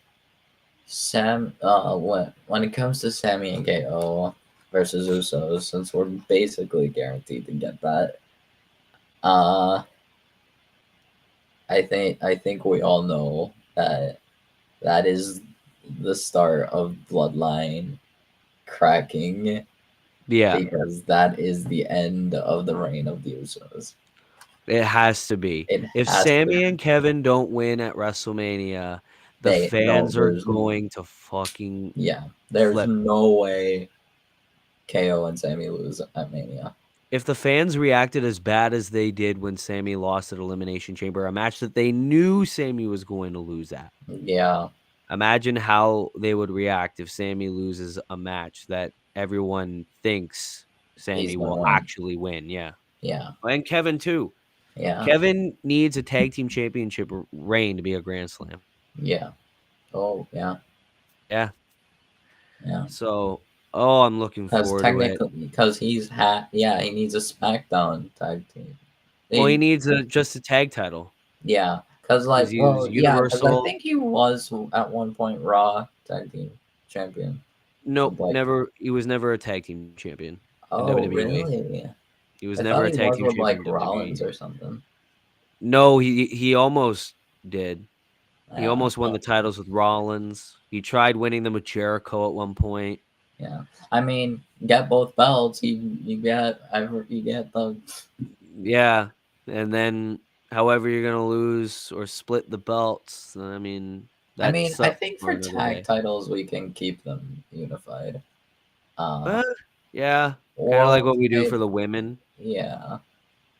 when it comes to Sammy and KO versus Usos, since we're basically guaranteed to get that, uh, I think we all know that that is the start of Bloodline cracking. Yeah, because that is the end of the reign of the Usos. it has to be. It If has to. Sammy and Kevin don't win at WrestleMania, the They no, fans are going to fucking yeah, there's flip. no way KO and Sammy lose at Mania. If the fans reacted as bad as they did when Sammy lost at Elimination Chamber, a match that they knew Sammy was going to lose at, Yeah, imagine how they would react if Sammy loses a match that everyone thinks he's Sammy gonna will win. actually win. Yeah. Yeah, And Kevin, too. yeah, Kevin needs a tag team championship reign to be a Grand Slam. yeah. Oh, yeah, Yeah. yeah. So, oh, I'm looking Because forward to it. technically, because yeah, he needs a SmackDown tag team. Well, he He, needs just a tag title yeah, because because like, he was well, yeah, because I Universal. think he was at one point Raw tag team champion Nope, with like, never. He was never a tag team champion in oh WWE. really? He was I never thought a he tag was team with champion like in Rollins WWE. or something. No, he almost did. He Yeah, almost won the titles with Rollins. He tried winning them with Jericho at one point. yeah. I mean, get both belts. You get the. Yeah, and then however you're gonna lose or split the belts. I mean, I that's mean, I up think for for another tag day. titles we can keep them unified. Uh, Uh, yeah, kind of like world what we do for title, the women. yeah.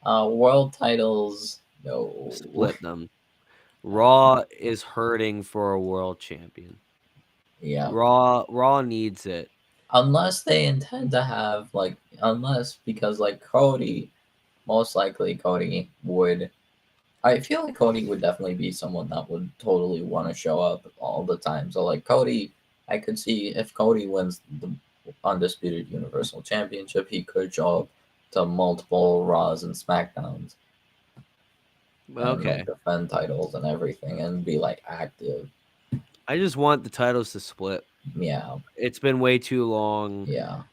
World titles, no. Split them. Raw is hurting for a world champion. Yeah. Raw needs it. Unless they intend to have like, unless because like Cody, most likely Cody would. I feel like Cody would definitely be someone that would totally want to show up all the time. So like Cody, I could see if Cody wins the undisputed Universal Championship, he could show up to multiple Raws and Smackdowns and like Okay. defend titles and everything and be like active. I just want the titles to split. Yeah, It's been way too long. yeah,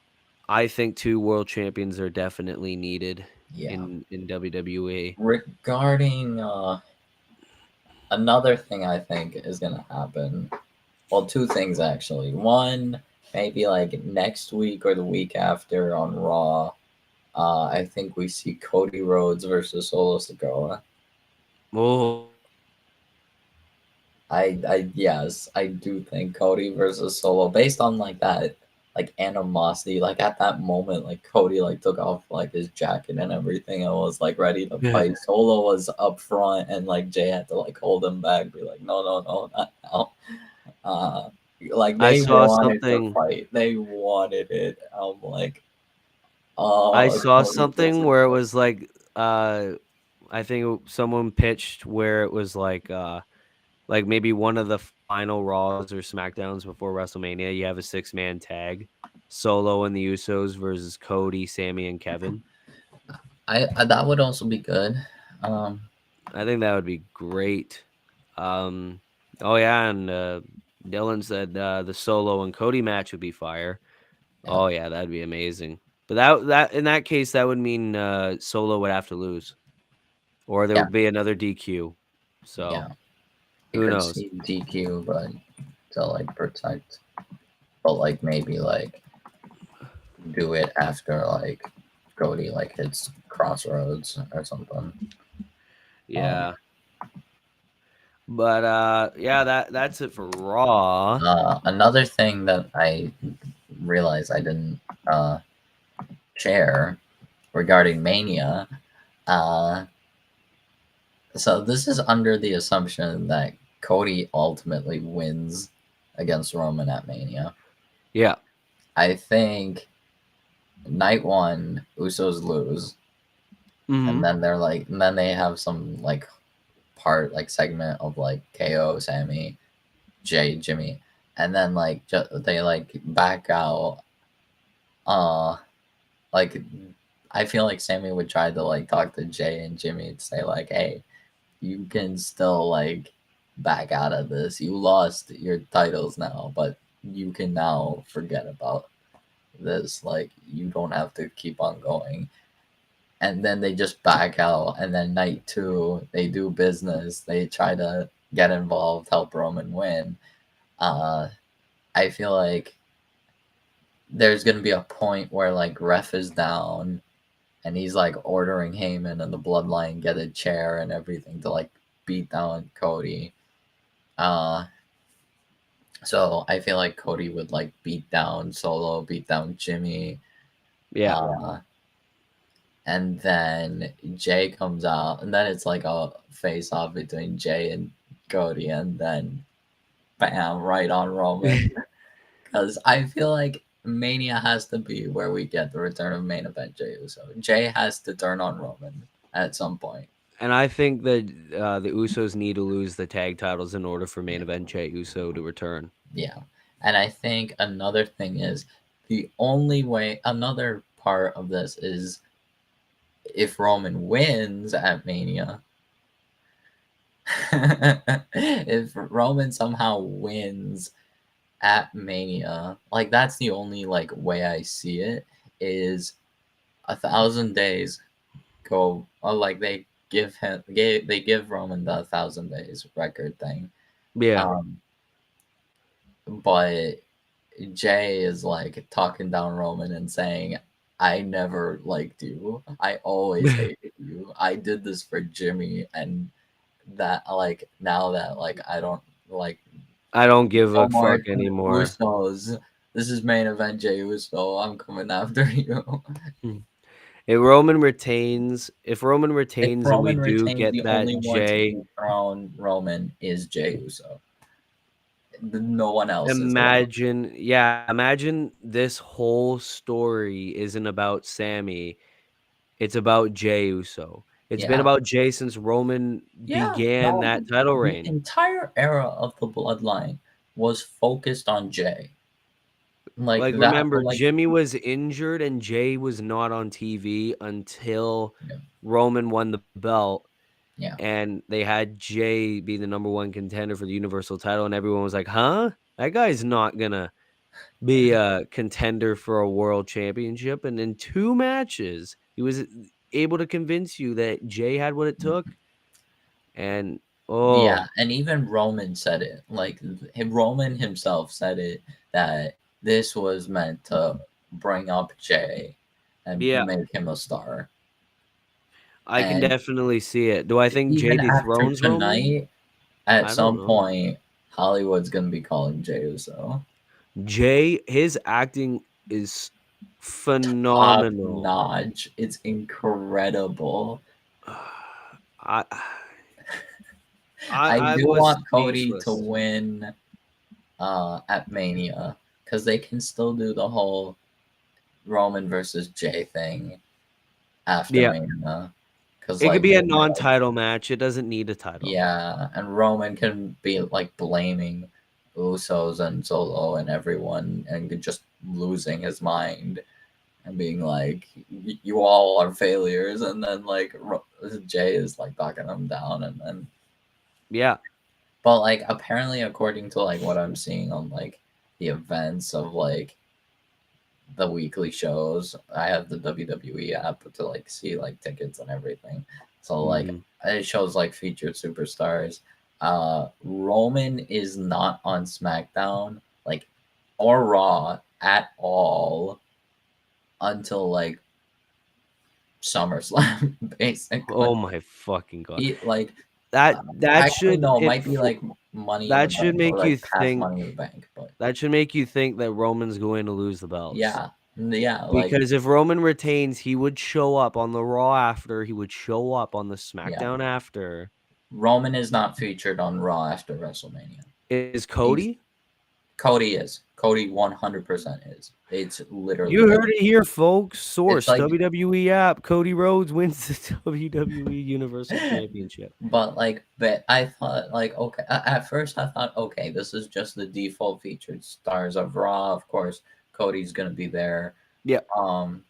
I think two world champions are definitely needed yeah. in WWE. Regarding another thing I think is gonna happen. Well, two things actually. One, maybe like next week or the week after on Raw. I think we see Cody Rhodes versus Solo Sikoa. Oh, Yes, I do think Cody versus Solo, based on like that, like animosity, like at that moment, like Cody like took off like his jacket and everything and was like ready to yeah. fight. Solo was up front and like Jay had to like hold him back, be like, no, no, no, not now. Uh, like I they saw wanted to something. fight, they wanted it. I'm like, I oh, saw Cody something versus where it was like, I think someone pitched where it was like maybe one of the final Raws or Smackdowns before WrestleMania. You have a 6-man tag, Solo and the Usos versus Cody, Sammy, and Kevin. I that would also be good. Um, I think that would be great. Um, oh yeah, and Dylan said the Solo and Cody match would be fire. yeah, Oh yeah, that'd be amazing. But that in that case, that would mean Solo would have to lose, or there yeah, would be another DQ. yeah. So You who could knows? see DQ, but to like protect, but like maybe like do it after like Cody like hits Crossroads or something. Um, Yeah, but yeah, that's it for Raw. Another thing that I realized I didn't uh, share regarding Mania. Uh, so this is under the assumption that Cody ultimately wins against Roman at Mania. Yeah. I think night one, Usos lose, and Hmm. then and then they have some like part like segment of like KO, Sammy, Jay, Jimmy, and then like they like back out. Uh, like I feel like Sammy would try to like talk to Jay and Jimmy and say like, hey, you can still like back out of this. You lost your titles now, but you can now forget about this. Like you don't have to keep on going. And then they just back out. And then night two, they do business. They try to get involved, help Roman win. Uh, I feel like there's gonna be a point where like ref is down and he's like ordering Heyman and the Bloodline get a chair and everything to like beat down Cody. Uh, so I feel like Cody would like beat down Solo, beat down Jimmy, Yeah. uh, and then Jay comes out, and then it's like a face off between Jay and Cody, and then bam, right on Roman. Because I feel like Mania has to be where we get the return of main event Jey Uso. Jay has to turn on Roman at some point. And I think that the Usos need to lose the tag titles in order for main event Jey Uso to return. Yeah. And I think another thing is the only way, another part of this is if Roman wins at Mania, if Roman somehow wins at Mania, like that's the only like way I see it is 1,000 days go like they give Roman the 1,000 days record thing. Yeah. Um, but Jay is like talking down Roman and saying, "I never liked you. I always hated you. I did this for Jimmy, and that like now that like I don't like I don't give no a more fuck to the anymore. Usos. This is main event Jey Uso. I'm coming after you." Hmm. If Roman If retains and we Roman do retains, get the that only one to Jay, dethrone Roman is Jey Uso. No one else is allowed. imagine this whole story isn't about Sammy. It's about Jey Uso. It's been Yeah. about Jay since Roman Yeah. began No, that title the reign. entire era of the bloodline was focused on Jay. Like Like, that, remember, like Jimmy was injured and Jay was not on TV until yeah, Roman won the belt, yeah. and they had Jay be the number one contender for the Universal title, and everyone was like, "Huh? That guy's not gonna be a contender for a world championship." And in 2 matches, he was able to convince you that Jay had what it took, and Yeah, oh, and even Roman said it. Like Roman himself said it that this was meant to bring up Jay and yeah, make him a star. I can And definitely see it. Do I think Jay even after dethrones Roman? tonight, at I don't some know. point, Hollywood's gonna be calling Jey Uso Jay, his acting is top phenomenal. notch. It's incredible. I I I do was want Cody to speechless. win at Mania because they can still do the whole Roman versus Jay thing after Yeah, Mania. Because it could like be a we'll be like, non-title match. It doesn't need a title. yeah, and Roman can be like blaming Usos and Solo and everyone and just losing his mind and being like, "You all are failures," and then like Jay is like talking him down, and then Yeah. but like apparently according to like what I'm seeing on like the events of like the weekly shows, I have the WWE app to like see like tickets and everything. So like Mhm. it shows like featured superstars. Roman is not on SmackDown like or Raw at all until like SummerSlam, basically. Oh my fucking god. He like That actually should no, it it might be fo like Money in the that should Bank or make like you past think Money in the Bank, but that Roman's going to lose the belts. yeah, yeah, like Because if Roman retains, he would show up on the Raw after, he would show up on the yeah. SmackDown after. Roman is not featured on Raw after WrestleMania. Is He's Cody? Cody is Cody 100% is. It's literally You like heard it here, folks. it's Source like WWE app. Cody Rhodes wins the WWE Universal Championship. but I thought like okay at first I thought okay this is just the default featured stars of Raw. Of course Cody's gonna be there. Yeah. Um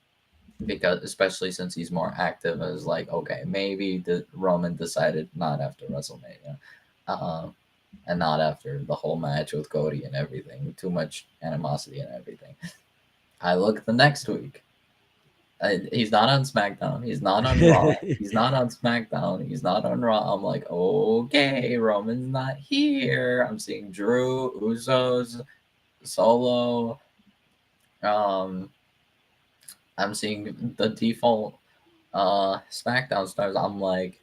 because especially since he's more active as like okay maybe the Roman decided not after WrestleMania. Uh, and not after the whole match with Cody and everything. Too much animosity and everything. I look the next week. He's not on SmackDown. He's not on Raw. He's not on SmackDown. He's not on Raw. I'm like, okay, Roman's not here. I'm seeing Drew, Usos, Solo, Um, I'm seeing the default SmackDown stars. I'm like,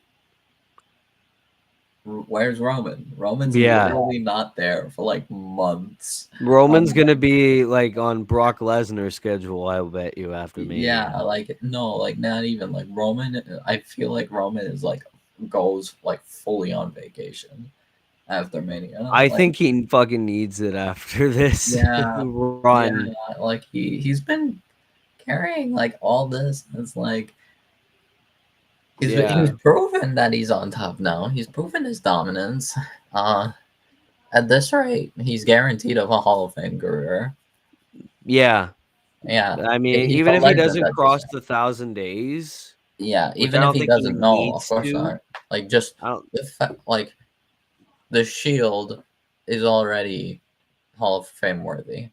where's Roman? Roman's Yeah. literally not there for like months. Roman's Um, gonna be like on Brock Lesnar's schedule, I will bet you, after yeah, Mania. like no, like not even like Roman. I feel like Roman is like goes like fully on vacation after Mania. I Like think he fucking needs it after this yeah, yeah, run. like he's been carrying like all this. It's like he's Yeah. proven that he's on top now. He's proven his dominance. Uh, at this rate, he's guaranteed of a Hall of Fame career. Yeah. Yeah, I mean, he's a even if he legend doesn't at this cross rate. the 1,000 days, Yeah, which I even if don't he think he doesn't know, of needs course to. not. Like just I don't like the Shield is already Hall of Fame worthy.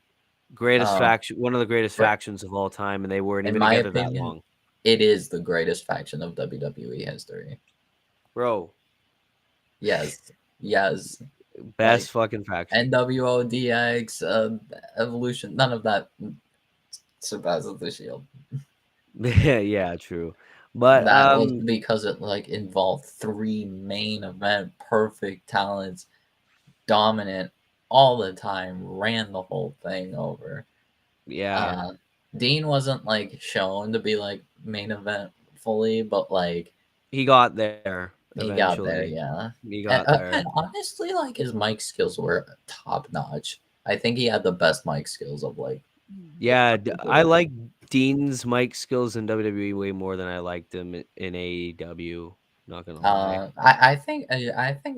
greatest Um, faction, one of the greatest for, factions of all time, and they weren't in even my together that opinion, long. it is the greatest faction of WWE history. Bro, Yes, yes. Like best fucking faction. NWO, DX, Evolution, none of that surpasses the Shield. Yeah, true. But That was because it like involved three main event perfect talents, dominant all the time, ran the whole thing over. yeah, Uh, Dean wasn't like shown to be like main event fully, but like he got there he got there, eventually. yeah. He got there. And honestly, like his mic skills were top notch. I think he had the best mic skills of like the Yeah, I people. like Dean's mic skills in WWE way more than I liked him in AEW. Not gonna lie. I think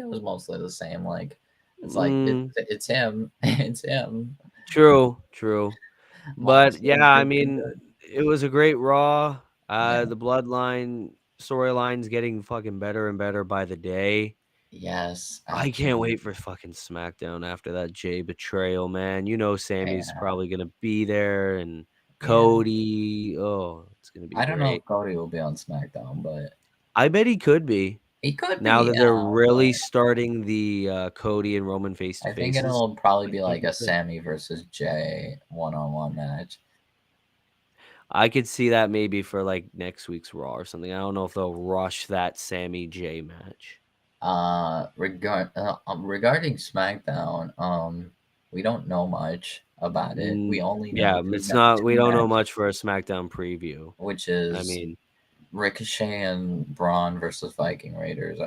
it was mostly the same. Like it's like Mm, it's him, it's him. true. But Moxley's yeah, I just too mean, good. it was a great Raw. Yeah. The Bloodline storyline's getting fucking better and better by the day. Yes, I can't absolutely. wait for fucking SmackDown after that Jay betrayal, man. You know Sammy's Yeah, probably gonna be there and yeah. Cody. Oh, it's gonna be I don't know great. if Cody will be on SmackDown, but I bet he could be. he could Now be. that they're really starting the Cody and Roman face to I think faces, it'll probably I be think like he a could. Sammy versus Jay one-on-one match. I could see that maybe for like next week's Raw or something. I don't know if they'll rush that Sammy J match. Regarding SmackDown, we don't know much about it. We only know Yeah, it's not. two We don't know matches, much for a SmackDown preview. which I is mean, Ricochet and Braun versus Viking Raiders.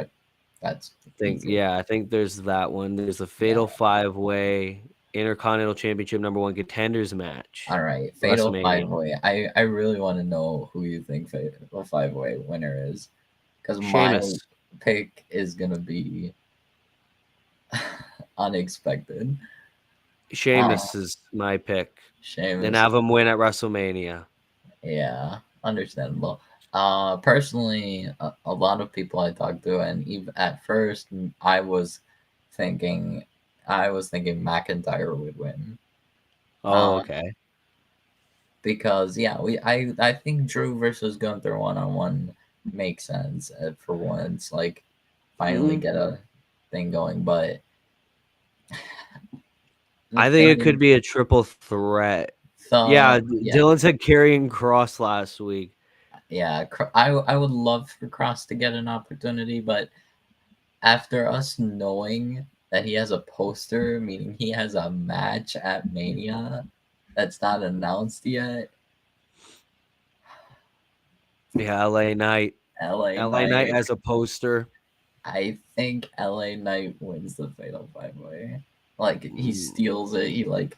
That's easy. I think there's that one. There's a Yeah. Fatal 5-Way Intercontinental Championship #1 contenders match, All right. Fatal Five WrestleMania. Way. I really want to know who you think Fatal Five Way winner is, because my Sheamus. pick is gonna be unexpected. Uh, Sheamus is my pick. Then Sheamus. have him win at WrestleMania. Yeah, understandable. Personally, a lot of people I talked to, and even at first, thinking, I was thinking McIntyre would win. Oh, Uh, okay. because yeah, I think Drew versus Gunther one-on-one makes sense for once. Like, finally Mm, get a thing going. But the I think thing it is, could be a triple threat. Yeah, yeah, Dylan said carrying Cross last week. yeah, I would love for Cross to get an opportunity, but after us knowing that he has a poster, meaning he has a match at Mania that's not announced yet, Yeah, LA Knight. LA LA Knight Knight, as a poster. I think LA Knight wins the Fatal Five Way. Like he Mm. steals it, he like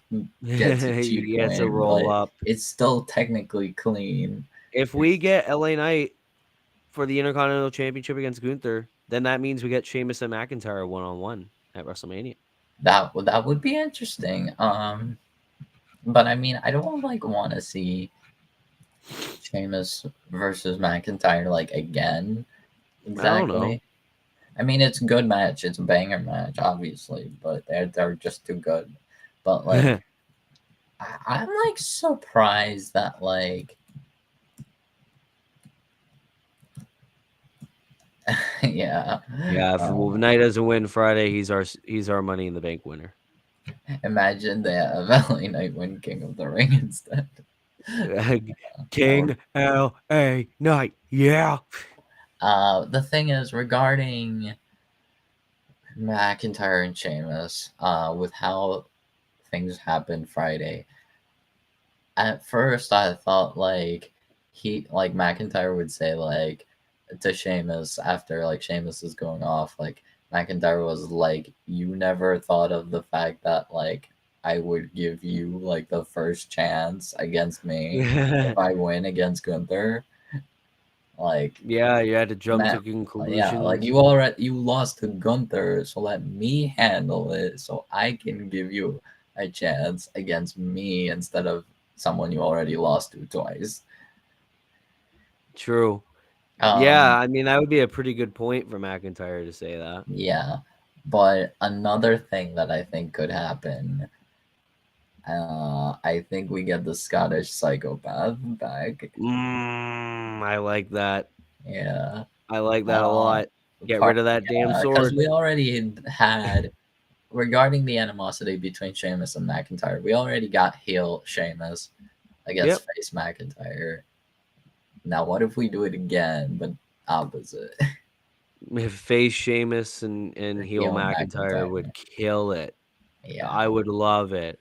gets a cheap He gets a win, roll but up. it's still technically clean. If we get LA Knight for the Intercontinental Championship against Gunther, then that means we get Sheamus and McIntyre 1-on-1 at WrestleMania. That would be interesting. But I mean, I don't like want to see Sheamus versus McIntyre like again. I don't know. Exactly. I mean, it's a good match. It's a banger match, obviously, but they're just too good. But like, I'm like surprised that like, yeah, Yeah, if uh, Knight doesn't win Friday, he's our Money in the Bank winner. Imagine they have LA Knight win King of the Ring instead. That would. King L.A. Knight. Yeah. The thing is regarding McIntyre and Sheamus, with how things happened Friday. At first, I thought like McIntyre would say like to Sheamus after like Sheamus is going off, like McIntyre was like, "You never thought of the fact that like I would give you like the first chance against me if I win against Gunther." Like Yeah, you had to jump to Matt, yeah, like conclusions. you lost to Gunther, so let me handle it, so I can give you a chance against me instead of someone you already lost to twice. True. Yeah, Um, I mean that would be a pretty good point for McIntyre to say that. yeah, but another thing that I think could happen, I think we get the Scottish psychopath back. I like that. Yeah, I like that a uh, lot. Get rid of that damn yeah, because sword. we already had regarding the animosity between Sheamus and McIntyre, we already got heel Sheamus against Yep. face McIntyre. Now, what if we do it again, but opposite? If face Sheamus and heel Heel McIntyre would McIntyre. kill it. Yeah, I would love it.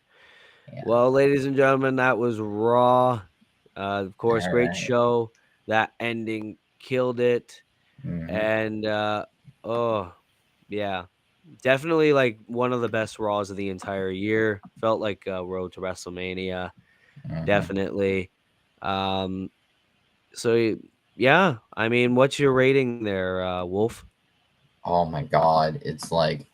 yeah. Well, ladies and gentlemen, that was Raw. Of course, All great right. show. That ending killed it. Mm-hmm. And oh yeah, definitely like one of the best Raws of the entire year. Felt like Road to WrestleMania. Mm-hmm. Definitely. Um, so yeah, I mean, what's your rating there, Wolf? Oh my God, it's like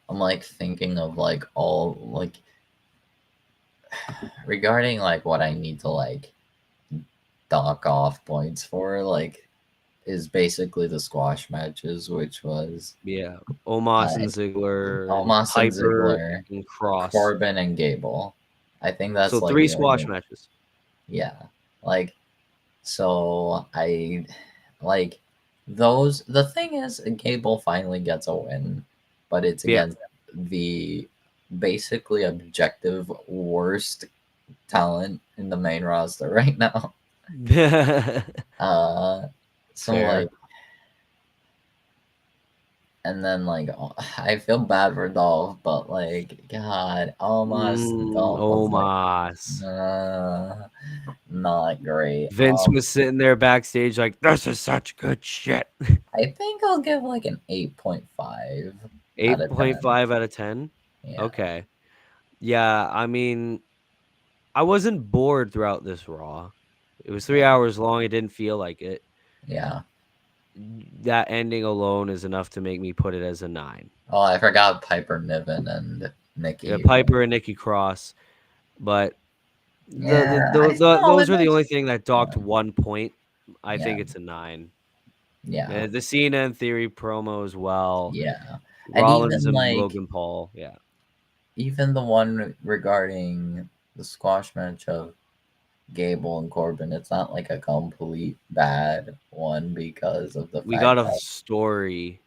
I'm like thinking of like all like regarding like what I need to like dock off points for like is basically the squash matches, which was Yeah, Omos and uh, Ziggler and Almas and Piper Ziggler, and Cross. Corbin and Gable. I think that's So like three the squash only. matches. Yeah, like so I like those. The thing is, Gable finally gets a win, but it's Yeah. against the basically objective worst talent in the main roster right now. Uh, so like Fair. and then like I feel bad for Dolph, but like God, almost Dolph was like, Omos. uh, not great. Vince was sitting there backstage like, "This is such good shit." I think I'll give like an 8.5 out of 10. 8.5 out of 10. Yeah, Okay. Yeah, I mean, I wasn't bored throughout this Raw. It was 3 yeah, hours long, it didn't feel like it. yeah. That ending alone is enough to make me put it as a 9. Oh, I forgot Piper Niven and Yeah, Nikki. Piper and Nikki Cross, but Yeah, I saw those it. were the Nice. only thing that docked 1 point. I Yeah, think it's a 9. yeah, The Cena and Theory promo as well. yeah. And Rollins and Logan Paul, yeah. even the one regarding the squash match of Gable and Corbin, it's not like a complete bad one because of the We got fact a that story.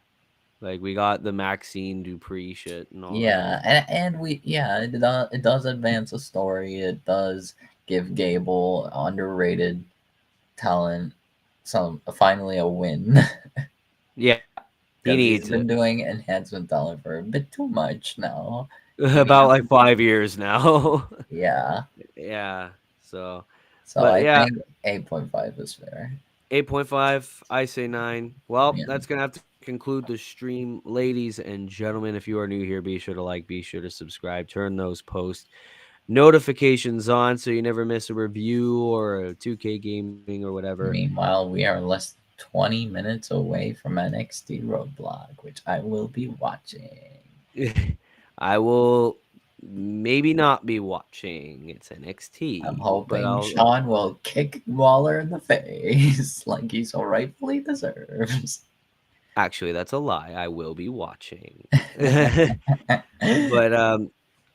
Like, we got the Maxine Dupree shit and all that. yeah, and we yeah it does advance the story. It does give Gable underrated talent some finally a win Yeah, he because he's needs been it. doing enhancement talent for a bit too much now. Maybe About, after like, 5 years now. yeah. Yeah, so So but I yeah, think 8.5 is fair. 8.5, I say 9. Well, Yeah, that's gonna have to conclude the stream, ladies and gentlemen. If you are new here, be sure to like, be sure to subscribe, turn those post notifications on so you never miss a review or a 2K gaming or whatever. meanwhile, we are less 20 minutes away from NXT Roadblock, which I will be watching. I will maybe not be watching. It's I'm NXT, but hoping I'll Sean will kick Waller in the face like he so rightfully deserves. actually that's a lie. I will be watching. But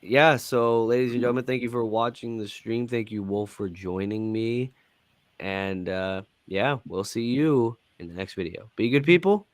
yeah, so ladies and gentlemen, thank you for watching the stream. Thank you, Wolf, for joining me. And yeah, we'll see you in the next video. Be good, people.